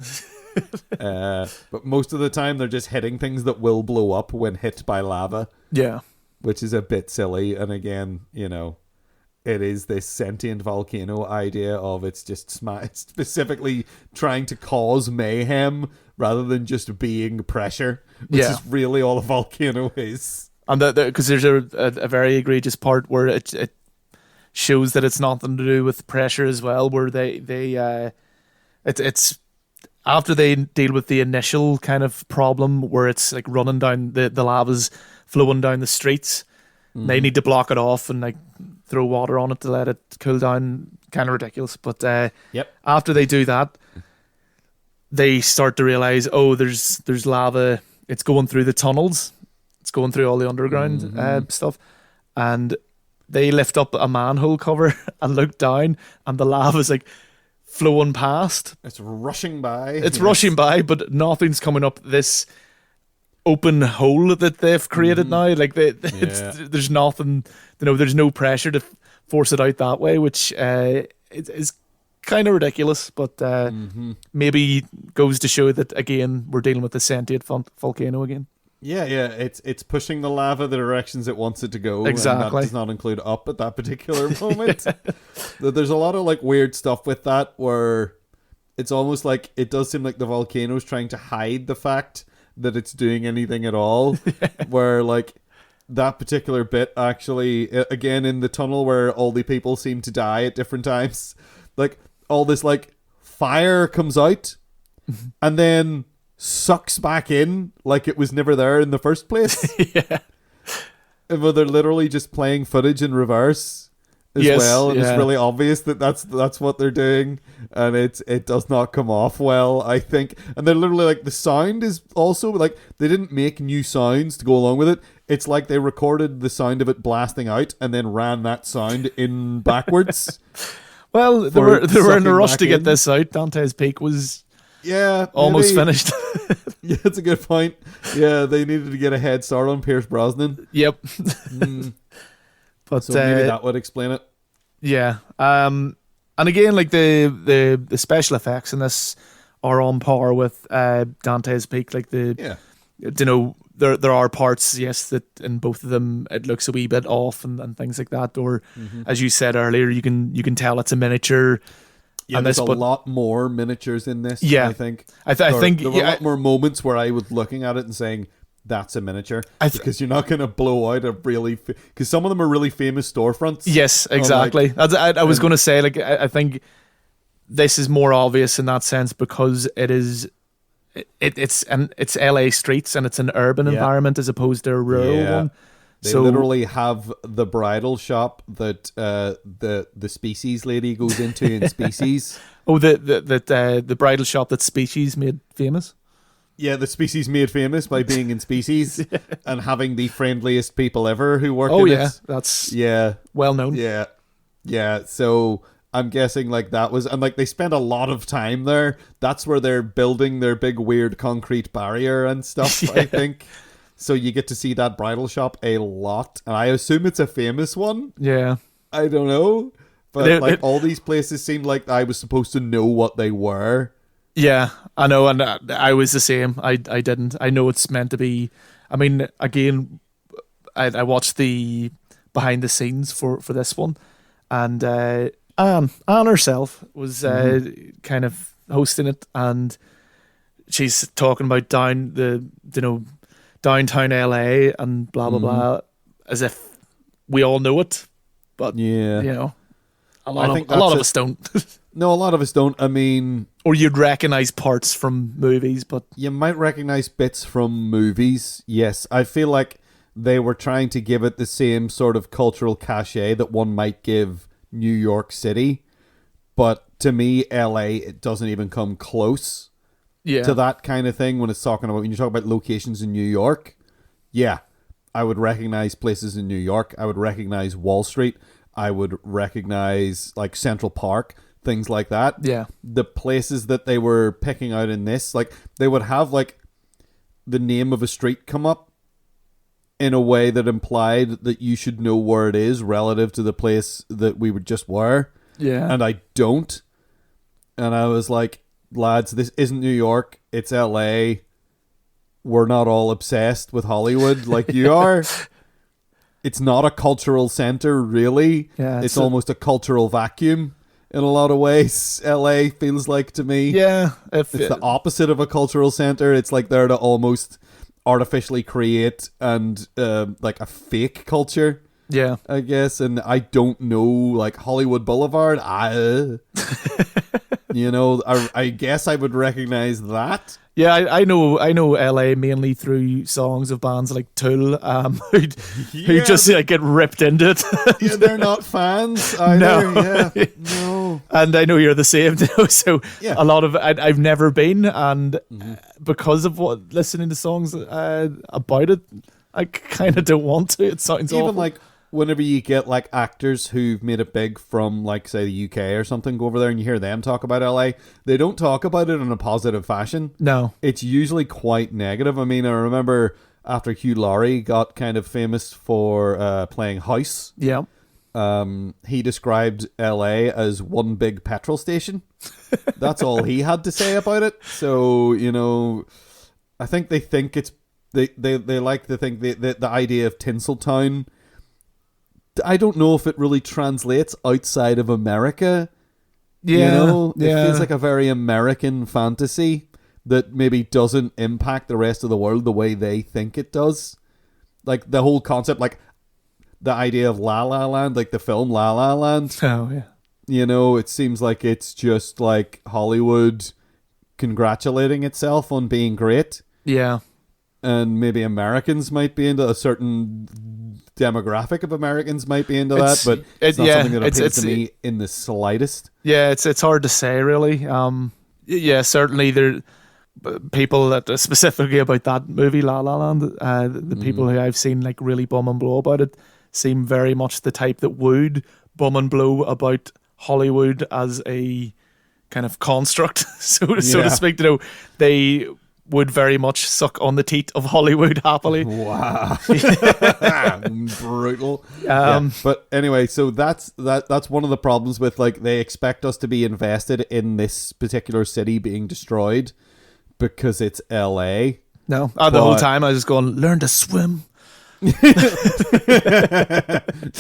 But most of the time, they're just hitting things that will blow up when hit by lava. Yeah. Which is a bit silly. And again, you know, it is this sentient volcano idea of it's just it's specifically trying to cause mayhem rather than just being pressure, which is really all a volcano is. And because there's a very egregious part where it shows that it's nothing to do with pressure as well, where it's after they deal with the initial kind of problem where it's like running down the lava's flowing down the streets. Mm-hmm. They need to block it off and like throw water on it to let it cool down. Kind of ridiculous, but after they do that, they start to realize, oh, there's lava. It's going through the tunnels. It's going through all the underground stuff, and they lift up a manhole cover and look down, and the lava's like flowing past. It's rushing by. It's rushing by, but nothing's coming up this open hole that they've created now. Like there's nothing, there's no pressure to force it out that way, which is kind of ridiculous, but maybe goes to show that, again, we're dealing with the sentient volcano again. Yeah, it's pushing the lava the directions it wants it to go. Exactly. And that does not include up at that particular moment. There's a lot of like weird stuff with that where it's almost like it does seem like the volcano's trying to hide the fact that it's doing anything at all. Where like that particular bit actually, again, in the tunnel where all the people seem to die at different times, like all this like fire comes out and then sucks back in like it was never there in the first place. But they're literally just playing footage in reverse as well, and it's really obvious that that's what they're doing, and it does not come off well, I think. And they're literally like, the sound is also like, they didn't make new sounds to go along with it. It's like they recorded the sound of it blasting out and then ran that sound in backwards. Well, they were in a rush to get this out. Dante's Peak was almost finished. Yeah, that's a good point. Yeah, they needed to get a head start on Pierce Brosnan. Yep. But so maybe that would explain it. Yeah. And again, like the special effects in this are on par with Dante's Peak. Like there are parts, yes, that in both of them it looks a wee bit off and things like that. Or as you said earlier, you can tell it's a miniature. Yeah, and there's a lot more miniatures in this. Yeah, I think. I think there were a lot more moments where I was looking at it and saying, "That's a miniature," because you're not going to blow out a really because some of them are really famous storefronts. Yes, exactly. I was going to say, like, I think this is more obvious in that sense because it's LA streets and it's an urban environment as opposed to a rural one. They literally have the bridal shop that the Species lady goes into in Species. Oh, the bridal shop that Species made famous? Yeah, the Species made famous by being in Species and having the friendliest people ever who work in it. That's well known. Yeah, so I'm guessing like that was, and like they spent a lot of time there. That's where they're building their big weird concrete barrier and stuff, I think. So you get to see that bridal shop a lot. And I assume it's a famous one. Yeah. I don't know. But all these places seemed like I was supposed to know what they were. Yeah, I know. And I was the same. I didn't. I know it's meant to be. I mean, again, I watched the behind the scenes for this one. And Anne herself was kind of hosting it, and she's talking about downtown LA and blah blah blah, as if we all know it, but a lot of us don't. No, a lot of us don't. I mean, or you'd recognize parts from movies, but you might recognize bits from movies. Yes, I feel like they were trying to give it the same sort of cultural cachet that one might give New York City, but to me, LA, it doesn't even come close to that kind of thing. When you talk about locations in New York, I would recognize places in New York. I would recognize Wall Street. I would recognize like Central Park, things like that. Yeah. The places that they were picking out in this, like they would have like the name of a street come up in a way that implied that you should know where it is relative to the place that we just were. Yeah. And I don't. And I was like, lads, this isn't New York. It's LA. We're not all obsessed with Hollywood like you are. It's not a cultural center, really. Yeah, it's almost a cultural vacuum in a lot of ways. LA feels like to me. Yeah. It's the opposite of a cultural center. It's like there to almost artificially create and like a fake culture. Yeah. I guess. And I don't know, like Hollywood Boulevard. I guess I would recognize that. Yeah, I know LA mainly through songs of bands like Tool, who just get ripped into it. Yeah, they're not fans either. No. And I know you're the same, so a lot of I've never been, and because of listening to songs about it, I kind of don't want to. It sounds even awful. like whenever you get like actors who've made it big from like say the UK or something, go over there and you hear them talk about LA, they don't talk about it in a positive fashion. No, it's usually quite negative. I mean, I remember after Hugh Laurie got kind of famous for playing House. Yeah. He described LA as one big petrol station. That's all he had to say about it. So, I think they think it's they like to think the idea of Tinseltown, I don't know if it really translates outside of America. Yeah. It feels like a very American fantasy that maybe doesn't impact the rest of the world the way they think it does. Like the whole concept, like the idea of La La Land, like the film La La Land. Oh, yeah. It seems like it's just like Hollywood congratulating itself on being great. Yeah. And maybe Americans might be into a certain demographic of Americans might be into that, but it's not something that appeals to me in the slightest. Yeah, it's hard to say, really. Certainly there people that specifically about that movie La La Land, the people who I've seen like really bum and blow about it seem very much the type that would bum and blow about Hollywood as a kind of construct, so to speak. They would very much suck on the teat of Hollywood happily. Wow. Brutal. But anyway, so that's one of the problems with like they expect us to be invested in this particular city being destroyed because it's LA. No. The whole time I was just going, learn to swim.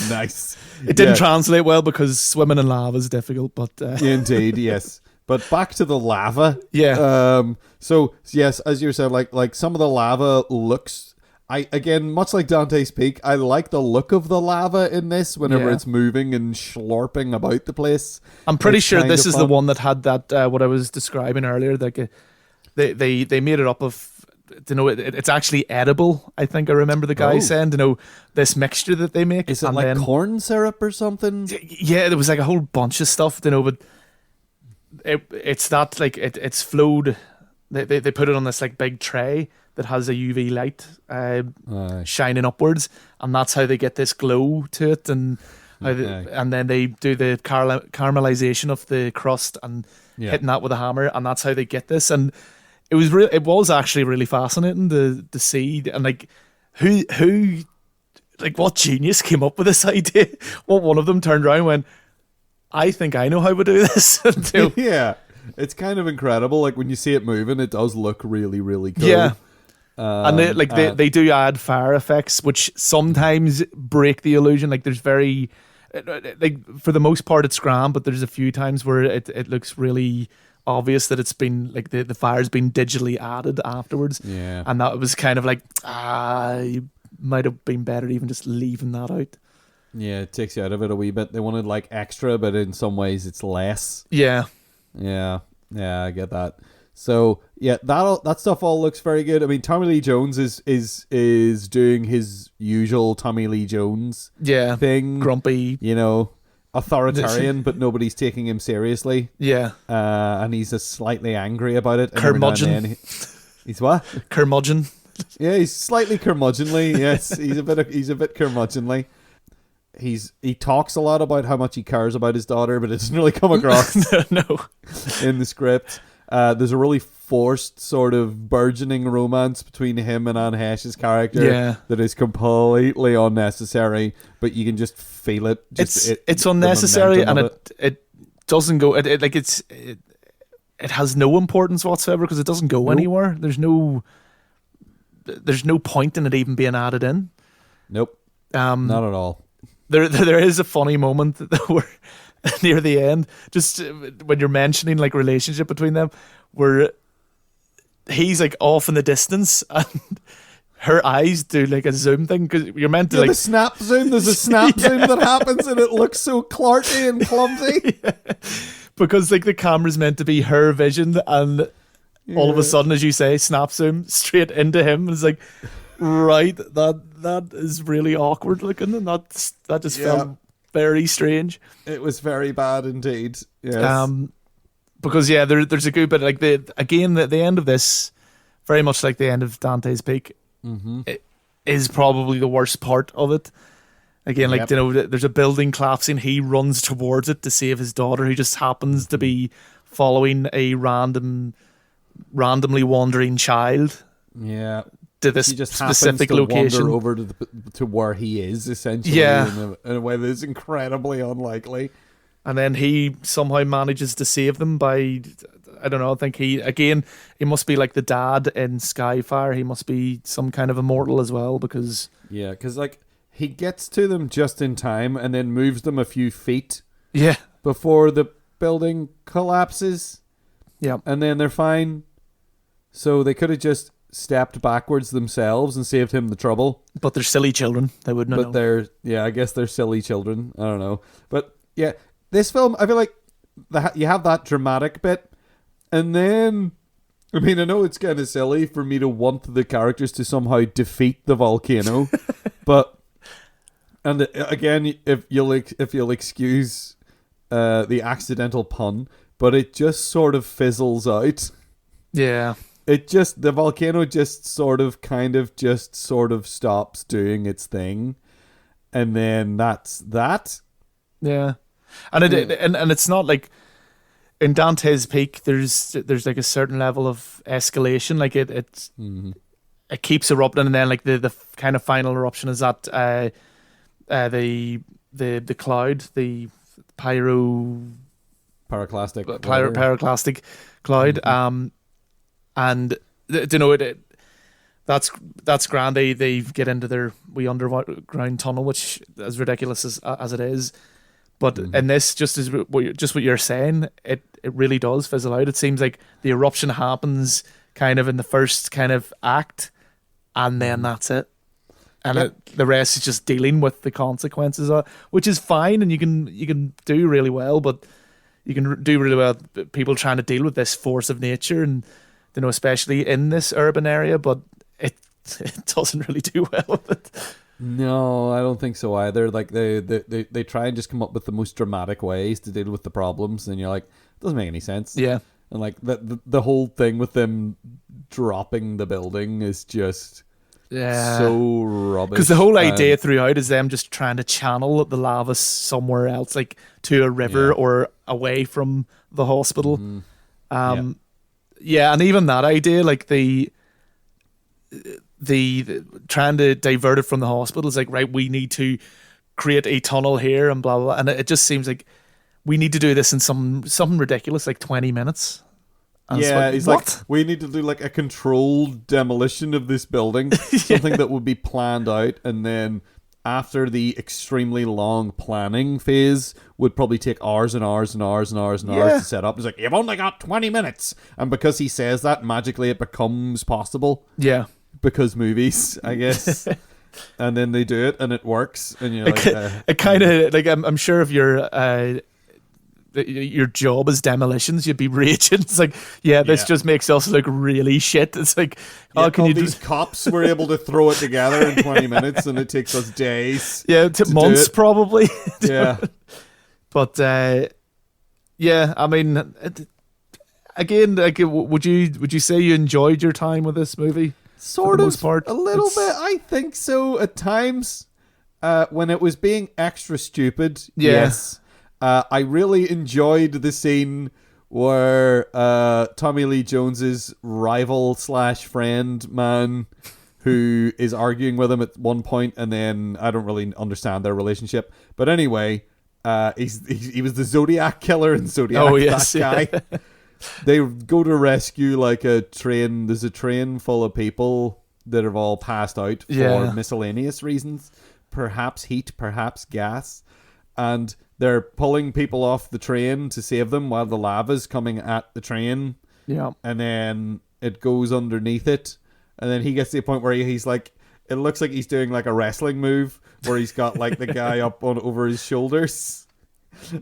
Nice. It didn't translate well because swimming in lava is difficult, but indeed, yes. But back to the lava. Yeah. So yes, as you said, like some of the lava looks. Much like Dante's Peak, I like the look of the lava in this whenever it's moving and slurping about the place. I'm pretty sure this is the one that had that what I was describing earlier. Like they made it up of. It's actually edible. I think I remember the guy saying, this mixture that they make. Is it like corn syrup or something? Yeah, there was like a whole bunch of stuff. But it's that like it's flowed. They put it on this like big tray that has a UV light shining upwards, and that's how they get this glow to it. And and then they do the caramelization of the crust and hitting that with a hammer, and that's how they get this. And it was actually really fascinating to see, and like who like what genius came up with this idea. Well, one of them turned around and went, I think I know how to do this. Yeah, it's kind of incredible. Like when you see it moving, it does look really, really cool. Yeah. And they do add fire effects, which sometimes break the illusion. Like there's very like for the most part it's grand, but there's a few times where it looks really obvious that it's been like the fire's been digitally added afterwards. Yeah. And that was kind of like, you might have been better even just leaving that out. Yeah, it takes you out of it a wee bit. They wanted like extra, but in some ways it's less. Yeah. Yeah, I get that. So yeah, that stuff all looks very good. I mean, Tommy Lee Jones is doing his usual Tommy Lee Jones thing. Grumpy, authoritarian, but nobody's taking him seriously. Yeah, and he's just slightly angry about it. Curmudgeon. He's what? Curmudgeon. Yeah, he's slightly curmudgeonly. Yes, he's a bit curmudgeonly. He talks a lot about how much he cares about his daughter, but it doesn't really come across no. in the script. There's a really forced sort of burgeoning romance between him and Anne Heche's character that is completely unnecessary, but you can just feel it. It's unnecessary, and it doesn't go. It has no importance whatsoever because it doesn't go anywhere. There's no point in it even being added in. Nope. Not at all. There is a funny moment where near the end, just when you're mentioning like relationship between them, where he's like off in the distance and her eyes do like a zoom thing because you're meant to the snap zoom. There's a snap zoom that happens and it looks so clarty and clumsy. Because like the camera's meant to be her vision and all of a sudden, as you say, snap zoom straight into him. And it's like, right, that is really awkward looking, and that just felt very strange. It was very bad indeed. Yes. Because there's a good bit like the end of this, very much like the end of Dante's Peak, it is probably the worst part of it. Again, like there's a building collapsing. He runs towards it to save his daughter, who just happens to be following a randomly wandering child. Yeah. To this he just specific to location, wander over to where he is, essentially, in a way that is incredibly unlikely. And then he somehow manages to save them by, I don't know, I think he must be like the dad in Skyfire. He must be some kind of immortal as well, because like he gets to them just in time and then moves them a few feet before the building collapses. Yeah. And then they're fine. So they could have just stepped backwards themselves and saved him the trouble. But they're silly children. They wouldn't know. But I guess they're silly children. I don't know. But yeah, this film, I feel like you have that dramatic bit, and then, I mean, I know it's kind of silly for me to want the characters to somehow defeat the volcano, but, and again, if you'll excuse the accidental pun, but it just sort of fizzles out. Yeah. The volcano just sort of stops doing its thing, and then that's that. Yeah, and and it's not like in Dante's Peak. There's like a certain level of escalation. Like it keeps erupting, and then like the kind of final eruption is that the cloud, the pyroclastic cloud. And that's grand. They get into their wee underground tunnel, which as ridiculous as it is, but in this, just what you're saying, it really does fizzle out. It seems like the eruption happens kind of in the first kind of act, and then that's it. And the rest is just dealing with the consequences of it, which is fine, and you can do really well, but you can do really well people trying to deal with this force of nature, and especially in this urban area, but it doesn't really do well with it. No, I don't think so either. Like they try and just come up with the most dramatic ways to deal with the problems, and you're like, it doesn't make any sense. Yeah. And like the whole thing with them dropping the building is just so rubbish. Because the whole idea throughout is them just trying to channel the lava somewhere else, like to a river or away from the hospital. Yeah, and even that idea, like the trying to divert it from the hospital is like, right, we need to create a tunnel here and blah blah blah. And it just seems like we need to do this in something ridiculous, like 20 minutes. And it's like we need to do like a controlled demolition of this building, something that would be planned out, and then after the extremely long planning phase would probably take hours and hours and hours and hours and hours to set up. He's like, you've only got 20 minutes. And because he says that, magically it becomes possible. Yeah. Because movies, I guess. And then they do it and it works. And you're like... it kind of... Like, I'm sure if your job is demolitions, you'd be raging. It's like, this just makes us look really shit. It's like, can you these cops were able to throw it together in 20 minutes and it takes us days. Yeah, months probably. Yeah. But I mean, again, like, would you say you enjoyed your time with this movie? Sort of, a little bit. I think so at times. When it was being extra stupid, yes. I really enjoyed the scene where Tommy Lee Jones's rival / friend man, who is arguing with him at one point, and then I don't really understand their relationship. But anyway, he was the Zodiac killer in Zodiac. Oh yes, that guy. They go to rescue like a train. There's a train full of people that have all passed out for miscellaneous reasons, perhaps heat, perhaps gas, and they're pulling people off the train to save them while the lava's coming at the train. Yeah. And then it goes underneath it. And then he gets to the point where he's like, it looks like he's doing like a wrestling move where he's got like the guy up on over his shoulders.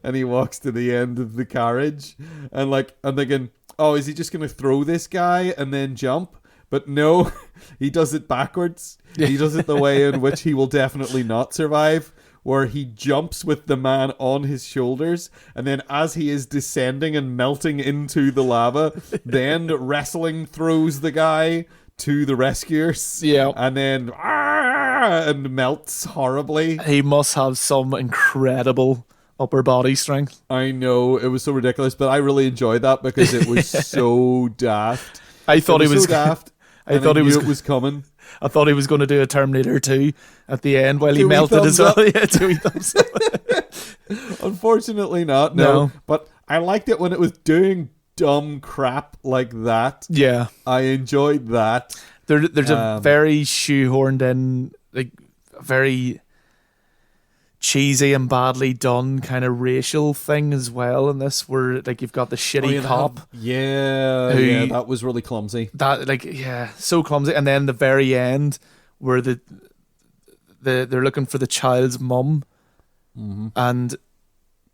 And he walks to the end of the carriage. And like, I'm thinking, oh, is he just going to throw this guy and then jump? But no, he does it backwards. He does it the way in which he will definitely not survive, where he jumps with the man on his shoulders, and then as he is descending and melting into the lava, then wrestling throws the guy to the rescuers. Yeah. And then and melts horribly. He must have some incredible upper body strength. I know, it was so ridiculous, but I really enjoyed that because it was so daft. I thought it was he was so daft. I thought he was it was coming. I thought he was going to do a Terminator 2 at the end while he Two melted as well. thumbs Yeah, 2 thumbs up. Unfortunately not, no. But I liked it when it was doing dumb crap like that. Yeah. I enjoyed that. There's a very shoehorned in, like, very cheesy and badly done kind of racial thing as well in this, where like you've got the shitty cop. Yeah, that was really clumsy. That so clumsy. And then the very end where they're looking for the child's mum, and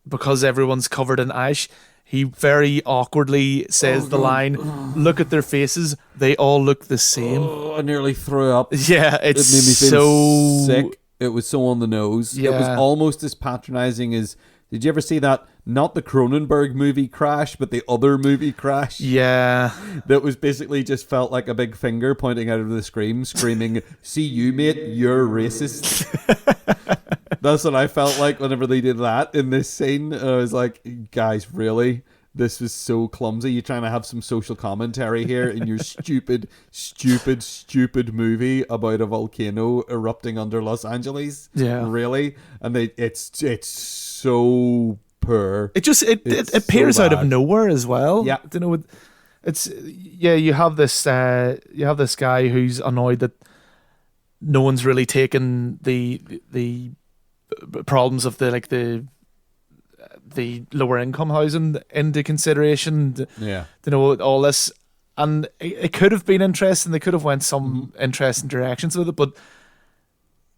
because everyone's covered in ash, he very awkwardly says the line, "Look at their faces; they all look the same." Oh, I nearly threw up. Yeah, It made me feel sick. It was so on the nose. Yeah. It was almost as patronizing as... Did you ever see that? Not the Cronenberg movie Crash, but the other movie Crash. Yeah. That was basically just felt like a big finger pointing out of the screen, screaming, "See you, mate, you're racist." That's what I felt like whenever they did that in this scene. I was like, guys, really? This was so clumsy. You're trying to have some social commentary here in your stupid movie about a volcano erupting under Los Angeles. Yeah. Really? And it's so poor. It appears so out of bad. nowhere as well. Yeah. You know, you have this guy who's annoyed that no one's really taken the problems of the lower income housing into consideration. Yeah. You know, all this, and it could have been interesting. They could have went some interesting directions with it, but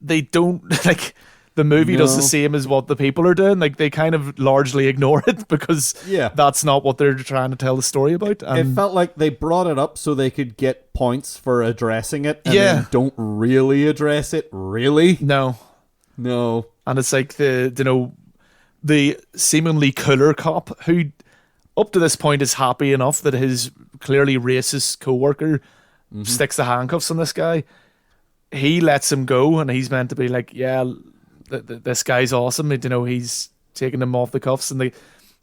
they don't. Like, the movie does the same as what the people are doing. Like, they kind of largely ignore it because that's not what they're trying to tell the story about. It felt like they brought it up so they could get points for addressing it, and then don't really address it. Really? No. And it's like the seemingly cooler cop who, up to this point, is happy enough that his clearly racist co-worker sticks the handcuffs on this guy. He lets him go, and he's meant to be like, yeah, this guy's awesome. You know, he's taking him off the cuffs, and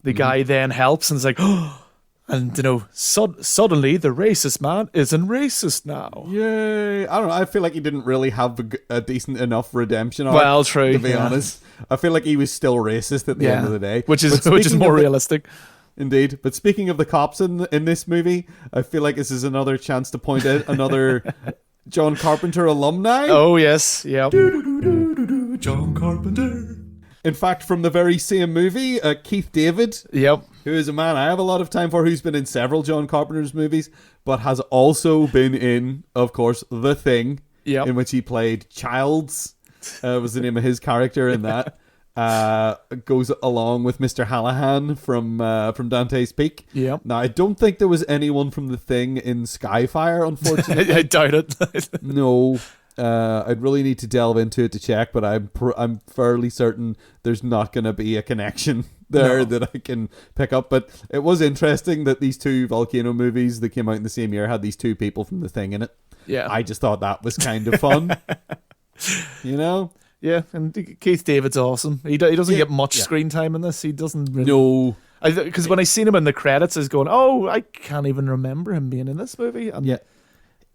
the guy then helps, and it's like, oh, and suddenly the racist man isn't racist now. Yay! I don't know. I feel like he didn't really have a decent enough redemption arc. Well, true. To be honest, I feel like he was still racist at the end of the day, which is more realistic. Indeed. But speaking of the cops in this movie, I feel like this is another chance to point out another John Carpenter alumni. Oh yes, yeah. John Carpenter. In fact, from the very same movie, Keith David, Yep. who is a man I have a lot of time for, who's been in several John Carpenter's movies, but has also been in, of course, The Thing, Yep. in which he played Childs, was the name of his character in that. Goes along with Mr. Hallahan from Dante's Peak. Yep. Now, I don't think there was anyone from The Thing in Skyfire, unfortunately. I doubt it. No. I'd really need to delve into it to check, but I'm fairly certain there's not going to be a connection there that I can pick up. But it was interesting that these two Volcano movies that came out in the same year had these two people from The Thing in it. Yeah. I just thought that was kind of fun. You know? Yeah, and Keith David's awesome. He doesn't get much screen time in this. He doesn't really... No. Because when I seen him in the credits, I was going, oh, I can't even remember him being in this movie. And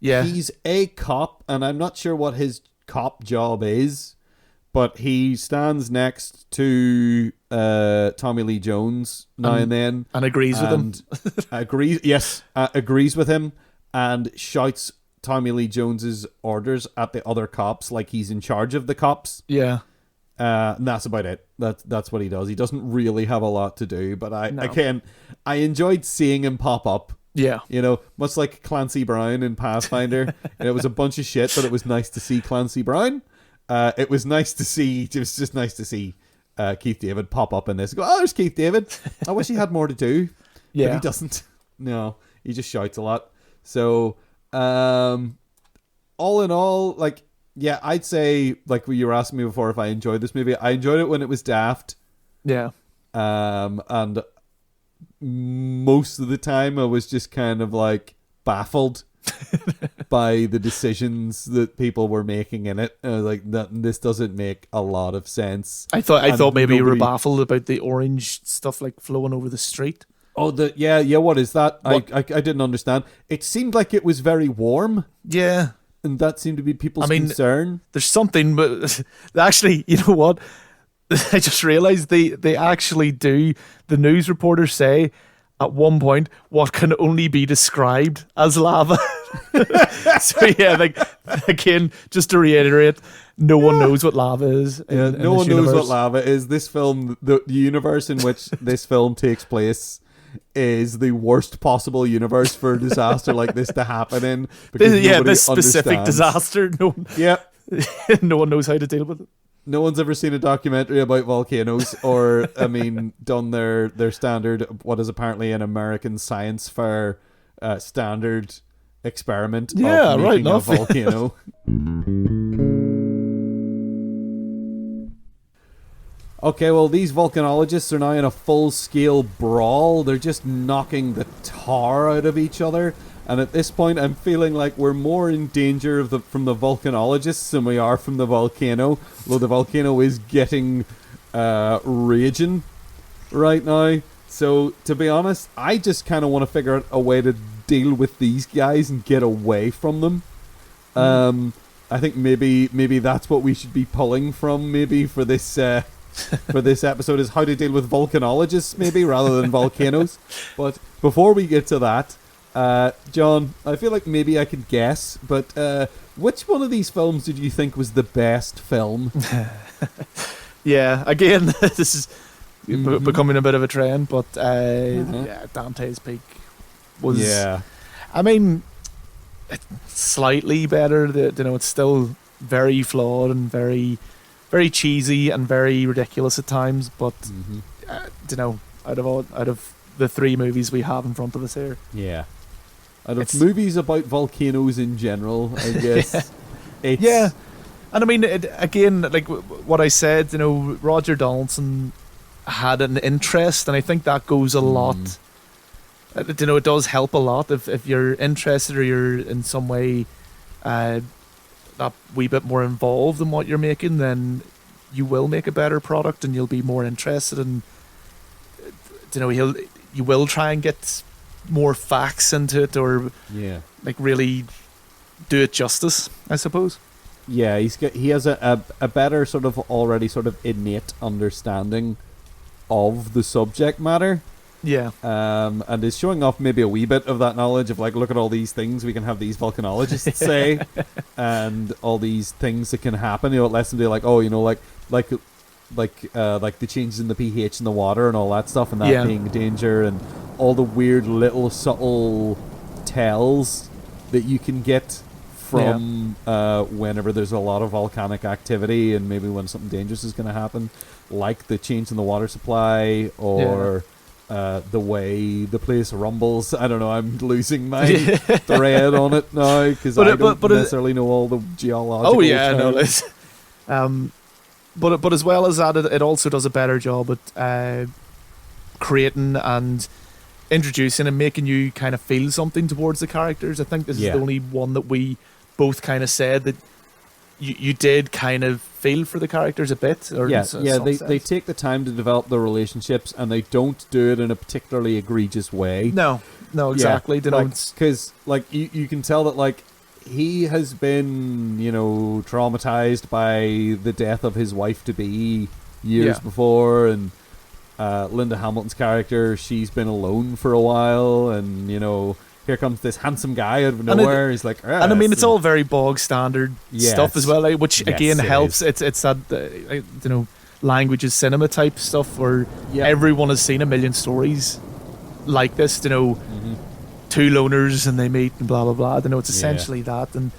yeah. He's a cop, and I'm not sure what his cop job is, but he stands next to Tommy Lee Jones now and then. And agrees with him. Agrees with him, and shouts Tommy Lee Jones's orders at the other cops like he's in charge of the cops. Yeah. And that's about it. That's what he does. He doesn't really have a lot to do, but I enjoyed seeing him pop up. Yeah. You know, much like Clancy Brown in Pathfinder. It was a bunch of shit, but it was nice to see Clancy Brown. It was just nice to see Keith David pop up in this. Go, oh, there's Keith David. I wish he had more to do. Yeah. But he doesn't. No, he just shouts a lot. So, all in all, like, yeah, I'd say, like you were asking me before if I enjoyed this movie. I enjoyed it when it was daft. Yeah. And most of the time I was just kind of like baffled by the decisions that people were making in it. I was like, this doesn't make a lot of sense. I thought maybe you were baffled about the orange stuff like flowing over the street. Oh, what is that? I didn't understand. It seemed like it was very warm. Yeah. And that seemed to be people's concern. There's something, but actually, you know what? I just realised they actually do. The news reporters say at one point what can only be described as lava. So yeah, like again, just to reiterate, no one knows what lava is. No one knows what lava is. This film, the universe in which this film takes place, is the worst possible universe for a disaster like this to happen in. This specific disaster. No one knows how to deal with it. No one's ever seen a documentary about volcanoes or, done their standard, what is apparently an American science fair standard experiment of making a volcano. Okay, well, these volcanologists are now in a full-scale brawl. They're just knocking the tar out of each other. And at this point, I'm feeling like we're more in danger from the volcanologists than we are from the volcano. Though the volcano is getting raging right now. So, to be honest, I just kind of want to figure out a way to deal with these guys and get away from them. I think maybe that's what we should be pulling from, maybe, for this for this episode, is how to deal with volcanologists, maybe, rather than volcanoes. But before we get to that, John, I feel like maybe I could guess, but which one of these films did you think was the best film? Yeah, again, this is becoming a bit of a trend, but Dante's Peak was... Yeah. I mean, it's slightly better. It's still very flawed and very, very cheesy and very ridiculous at times, but, out of the three movies we have in front of us here. Yeah. Out of movies about volcanoes in general, I guess. Yeah. And I mean, again, like what I said, Roger Donaldson had an interest, and I think that goes a lot. It does help a lot if you're interested or you're in some way that wee bit more involved in what you're making, then you will make a better product and you'll be more interested in, you will try and get more facts into it, or like really do it justice, I suppose. Yeah, he has a better sort of innate understanding of the subject matter. Yeah. And is showing off maybe a wee bit of that knowledge of like, look at all these things we can have these volcanologists say, and all these things that can happen. You know, it lets them be like, oh, you know, like the changes in the pH in the water and all that stuff, and that being danger, and all the weird little subtle tells that you can get from whenever there's a lot of volcanic activity, and maybe when something dangerous is going to happen, like the change in the water supply, or the way the place rumbles. I don't know, I'm losing my thread on it now, because I don't necessarily know all the geological terms. But as well as that, it also does a better job at creating and introducing and making you kind of feel something towards the characters. I think this is the only one that we both kind of said that you did kind of feel for the characters a bit. Or they take the time to develop the relationships, and they don't do it in a particularly egregious way. No, exactly. Because you can tell that like he has been, you know, traumatized by the death of his wife-to-be years before, and Linda Hamilton's character, she's been alone for a while, and, you know, here comes this handsome guy out of nowhere. He's like, and I mean, it's all very bog standard stuff as well, which again helps. It's that you know, language is cinema type stuff where everyone has seen a million stories like this. You know, two loners and they meet and blah blah blah. You know, it's essentially that, and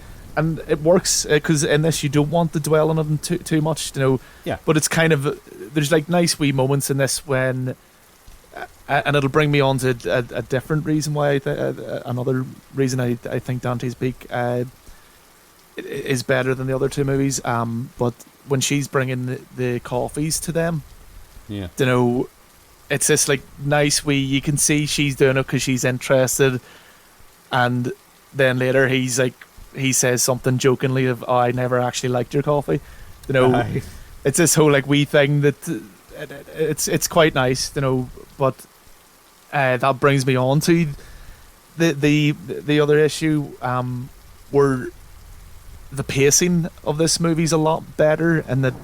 it works because in this you don't want to dwell on it too much. You know, but it's kind of, there's like nice wee moments in this when. And it'll bring me on to a different reason why another reason I think Dante's Peak is better than the other two movies. But when she's bringing the coffees to them, you know, it's this like nice you can see she's doing it because she's interested, and then later he says something jokingly of, "Oh, I never actually liked your coffee," you know. It's this whole like wee thing that it's quite nice, you know, but. That brings me on to the other issue, where the pacing of this movie's a lot better, and that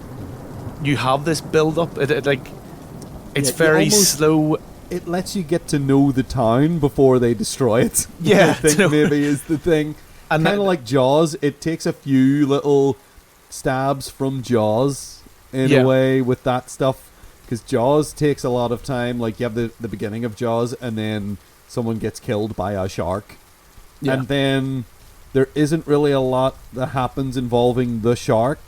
you have this build up. It's very slow. It lets you get to know the town before they destroy it. Yeah, I think maybe is the thing. And kind of like Jaws, it takes a few little stabs from Jaws in a way with that stuff. Because Jaws takes a lot of time. Like, you have the beginning of Jaws, and then someone gets killed by a shark. Yeah. And then there isn't really a lot that happens involving the shark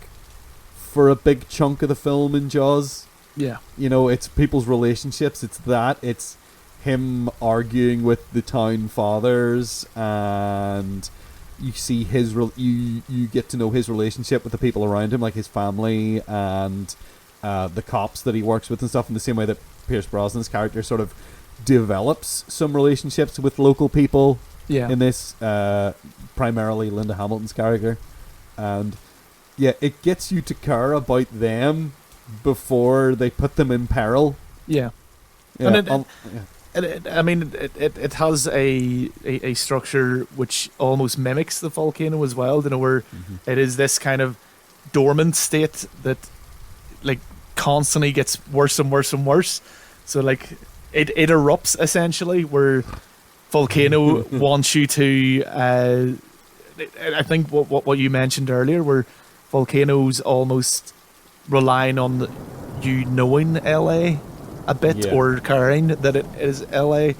for a big chunk of the film in Jaws. Yeah. You know, it's people's relationships. It's him arguing with the town fathers, and you see you get to know his relationship with the people around him, like his family and... the cops that he works with and stuff, in the same way that Pierce Brosnan's character sort of develops some relationships with local people in this, primarily Linda Hamilton's character. And it gets you to care about them before they put them in peril. Yeah. And I mean, it has a structure which almost mimics the Volcano as well, you know, where it is this kind of dormant state that like constantly gets worse and worse and worse. So like it erupts essentially, where Volcano wants you to I think what you mentioned earlier, where Volcano's almost relying on you knowing LA a bit, or caring that it is LA,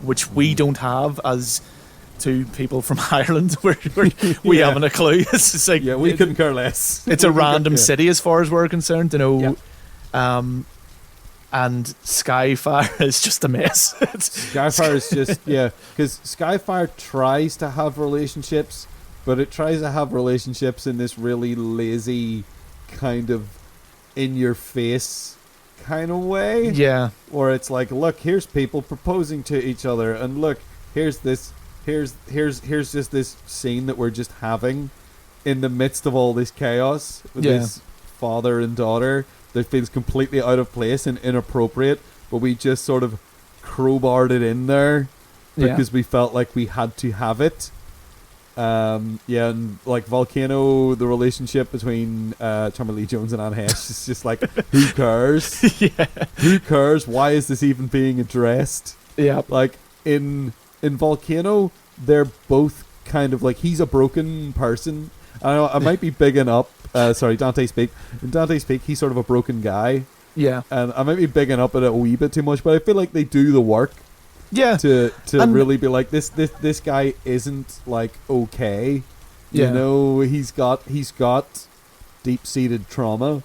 which we don't have as two people from Ireland, where we haven't a clue. It's just like, we couldn't care less. It's a random city as far as we're concerned, you know. And Skyfire is just a mess. Skyfire is just because Skyfire tries to have relationships, but it tries to have relationships in this really lazy kind of in your face kind of way. Yeah, where it's like, look, here's people proposing to each other, and look, here's just this scene that we're just having in the midst of all this chaos with this father and daughter that feels completely out of place and inappropriate, but we just sort of crowbarred it in there because we felt like we had to have it. Yeah, and like Volcano, the relationship between Tommy Lee Jones and Anne Heche is just like, who cares? Yeah. Who cares? Why is this even being addressed? Yeah. Like in Volcano, they're both kind of like, he's a broken person. I know I might be bigging up. Sorry, Dante Speak. In Dante Speak, he's sort of a broken guy, Yeah. and I might be bigging up it a wee bit too much, but I feel like they do the work. Yeah. To And- really be like, this guy isn't like okay. Yeah. You know, he's got deep-seated trauma,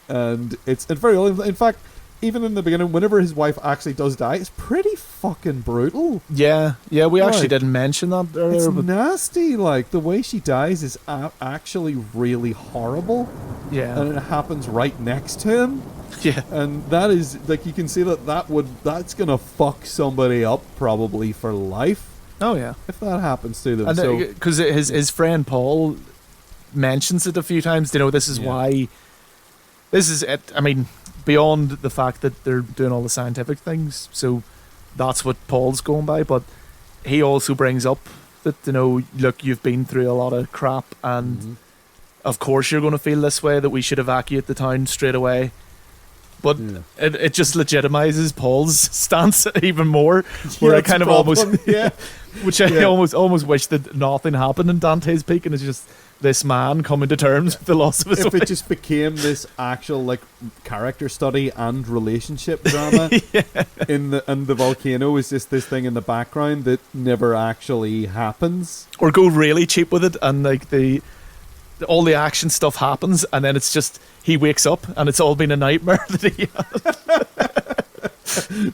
and it's very. In fact, even in the beginning, whenever his wife actually does die, it's pretty fucking brutal. Yeah. Yeah. We actually Like, didn't mention that It's earlier, but nasty. Like the way she dies is actually really horrible, yeah. and it happens right next to him. Yeah. And that is like, you can see that's gonna fuck somebody up probably for life Oh yeah. if that happens to them. And So because his friend Paul mentions it a few times. You know, this is Yeah. why. This is it. I mean, beyond the fact that they're doing all the scientific things, so that's what Paul's going by. But he also brings up that, you know, look, you've been through a lot of crap, and of course you're going to feel this way. That we should evacuate the town straight away. But Yeah. it just legitimizes Paul's stance even more. Where I that's kind the of almost, problem. Yeah. which I Yeah. almost wish that nothing happened in Dante's Peak, and it's just this man coming to terms with the loss of his If wife. it just became this actual like character study and relationship drama, in the Volcano is just this thing in the background that never actually happens. Or go really cheap with it, and like all the action stuff happens, and then it's just he wakes up and it's all been a nightmare that he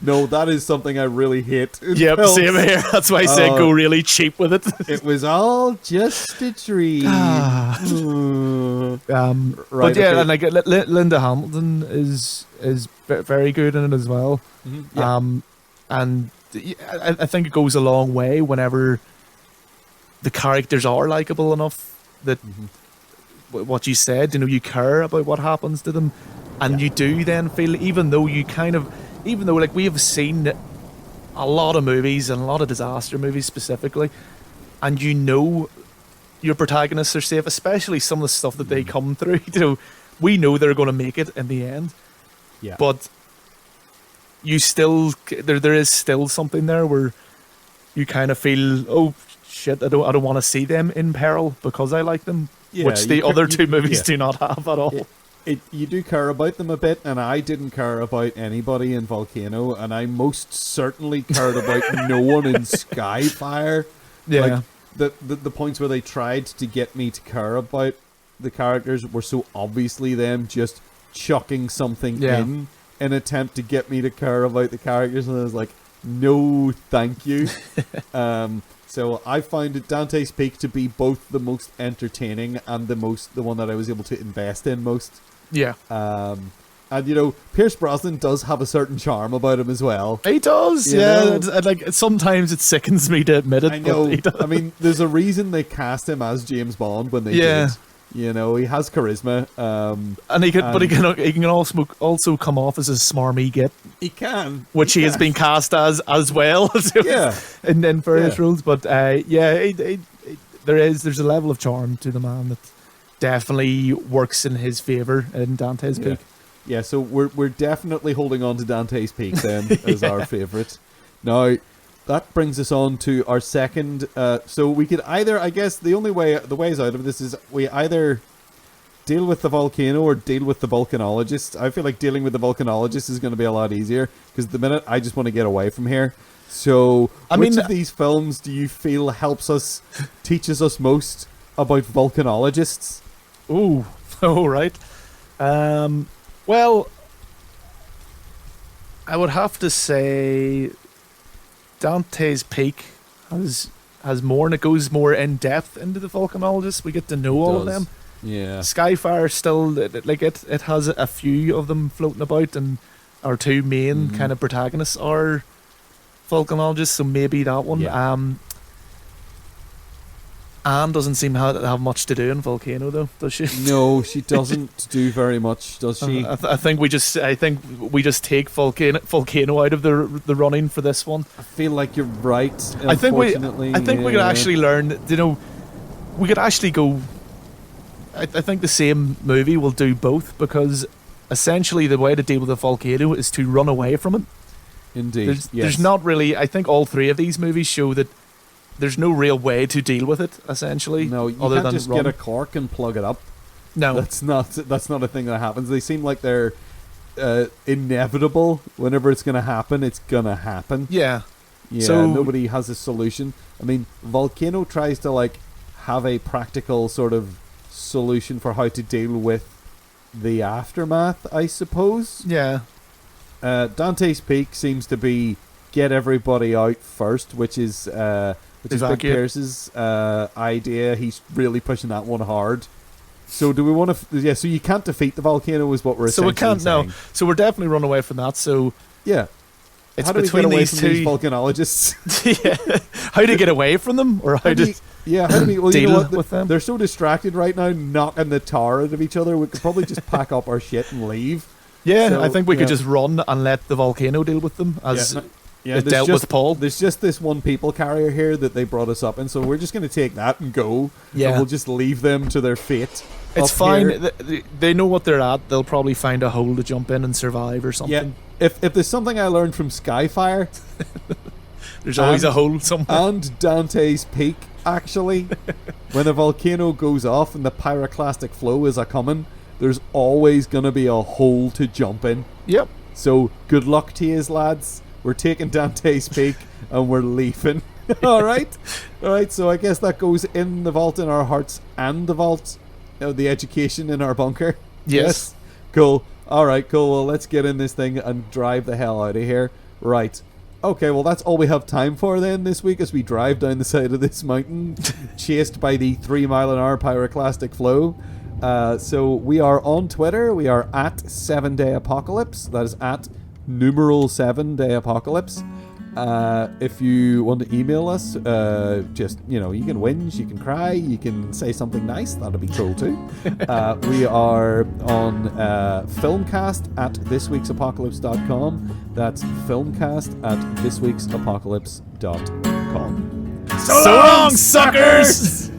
No, that is something I really hate. in Yep, films. same here. That's why I said go Oh. really cheap with it. It was all just a dream. Right, But yeah, okay. and like Linda Hamilton is very good in it as well. Yeah. And I think it goes a long way whenever the characters are likable enough that what you said, you know, you care about what happens to them, and you do then feel, even though like we have seen a lot of movies and a lot of disaster movies specifically, and you know your protagonists are safe, especially some of the stuff that they come through. You know, we know they're going to make it in the end, Yeah. but you still there is still something there where you kind of feel, oh shit, I don't want to see them in peril because I like them, Yeah, which the you other ca- two you- movies yeah. do not have at all. You do care about them a bit, and I didn't care about anybody in Volcano, and I most certainly cared about no one in Skyfire. Yeah. Like the points where they tried to get me to care about the characters were so obviously them just chucking something Yeah. in an attempt to get me to care about the characters, and I was like, no, thank you. So I found it Dante's Peak to be both the most entertaining and the one that I was able to invest in most. Yeah. And you know, Pierce Brosnan does have a certain charm about him as well. He does, You yeah. know? And like sometimes it sickens me to admit it. I know. But he does. I mean, there's a reason they cast him as James Bond when they Yeah. did. You know, he has charisma. And he can also come off as a smarmy git, He can, which he has been cast as well. Yeah. in various Yeah. roles. But there's a level of charm to the man that definitely works in his favor in Dante's Yeah. Peak. Yeah, so we're definitely holding on to Dante's Peak then as our favourite. Now, that brings us on to our second. So we could either, I guess, the ways out of this is we either deal with the Volcano or deal with the Volcanologists. I feel like dealing with the Volcanologists is going to be a lot easier because at the minute I just want to get away from here. So, which of these films do you feel teaches us most about Volcanologists? Ooh, all right. Well, I would have to say Dante's Peak has more, and it goes more in depth into the Volcanologists. We get to know all of them. Yeah. Skyfire still, it has a few of them floating about, and our two main kind of protagonists are Volcanologists, so maybe that one. Yeah. Anne doesn't seem to have much to do in Volcano, though, does she? No, she doesn't do very much, does she? I think we just take Volcano out of the running for this one. I feel like you're right. I think we unfortunately. could actually learn. You know, we could actually go. I think the same movie will do both, because essentially the way to deal with a volcano is to run away from it. Indeed. There's not really. I think all three of these movies show that there's no real way to deal with it. Essentially, No, you other can't than just run. get a cork and plug it up. No, That's not a thing that happens. They seem like they're inevitable. Whenever it's going to happen, it's going to happen. yeah, Yeah, So- nobody has a solution. I mean, Volcano tries to like have a practical sort of solution for how to deal with the aftermath, I suppose. yeah, Dante's Peak seems to be get everybody out first, which is Big Evacuate. Pierce's idea. He's really pushing that one hard. So do we want to? Yeah. So you can't defeat the volcano, is what we're So we essentially can't. No, saying. so we're definitely run away from that. So Yeah. it's How do we between get away these from these two. volcanologists? Yeah. How to get away from them, or how How do to you- yeah, how do we well, you deal know what? with them? They're so distracted right now, knocking the tar out of each other. We could probably just pack up our shit and leave. Yeah, So, I think we could yeah. just run and let the volcano deal with them, as Yeah, it dealt with Paul. There's just this one people carrier here that they brought us up in, so we're just going to take that and go. Yeah. And we'll just leave them to their fate. It's up fine. here. They know what they're at. They'll probably find a hole to jump in and survive or Yeah. something. If there's something I learned from Skyfire There's always And- a hole somewhere. and Dante's Peak, actually, when a volcano goes off and the pyroclastic flow is a coming, there's always going to be a hole to jump in. Yep. So good luck to yous, lads. We're taking Dante's Peak and we're leaving. All right, So I guess that goes in the vault in our hearts and the vault, the education in our bunker. Yes. Cool. All right. Cool. Well, let's get in this thing and drive the hell out of here. Right. Okay. Well, that's all we have time for then this week as we drive down the side of this mountain, chased by the 3-mile-an-hour pyroclastic flow. So we are on Twitter. We are at 7 Day Apocalypse. That is at numeral 7 Day Apocalypse. If you want to email us, just, you can whinge, you can cry, you can say something nice. That'll be cool too. We are on Filmcast at thisweeksapocalypse.com. That's Filmcast at thisweeksapocalypse.com. So long, suckers!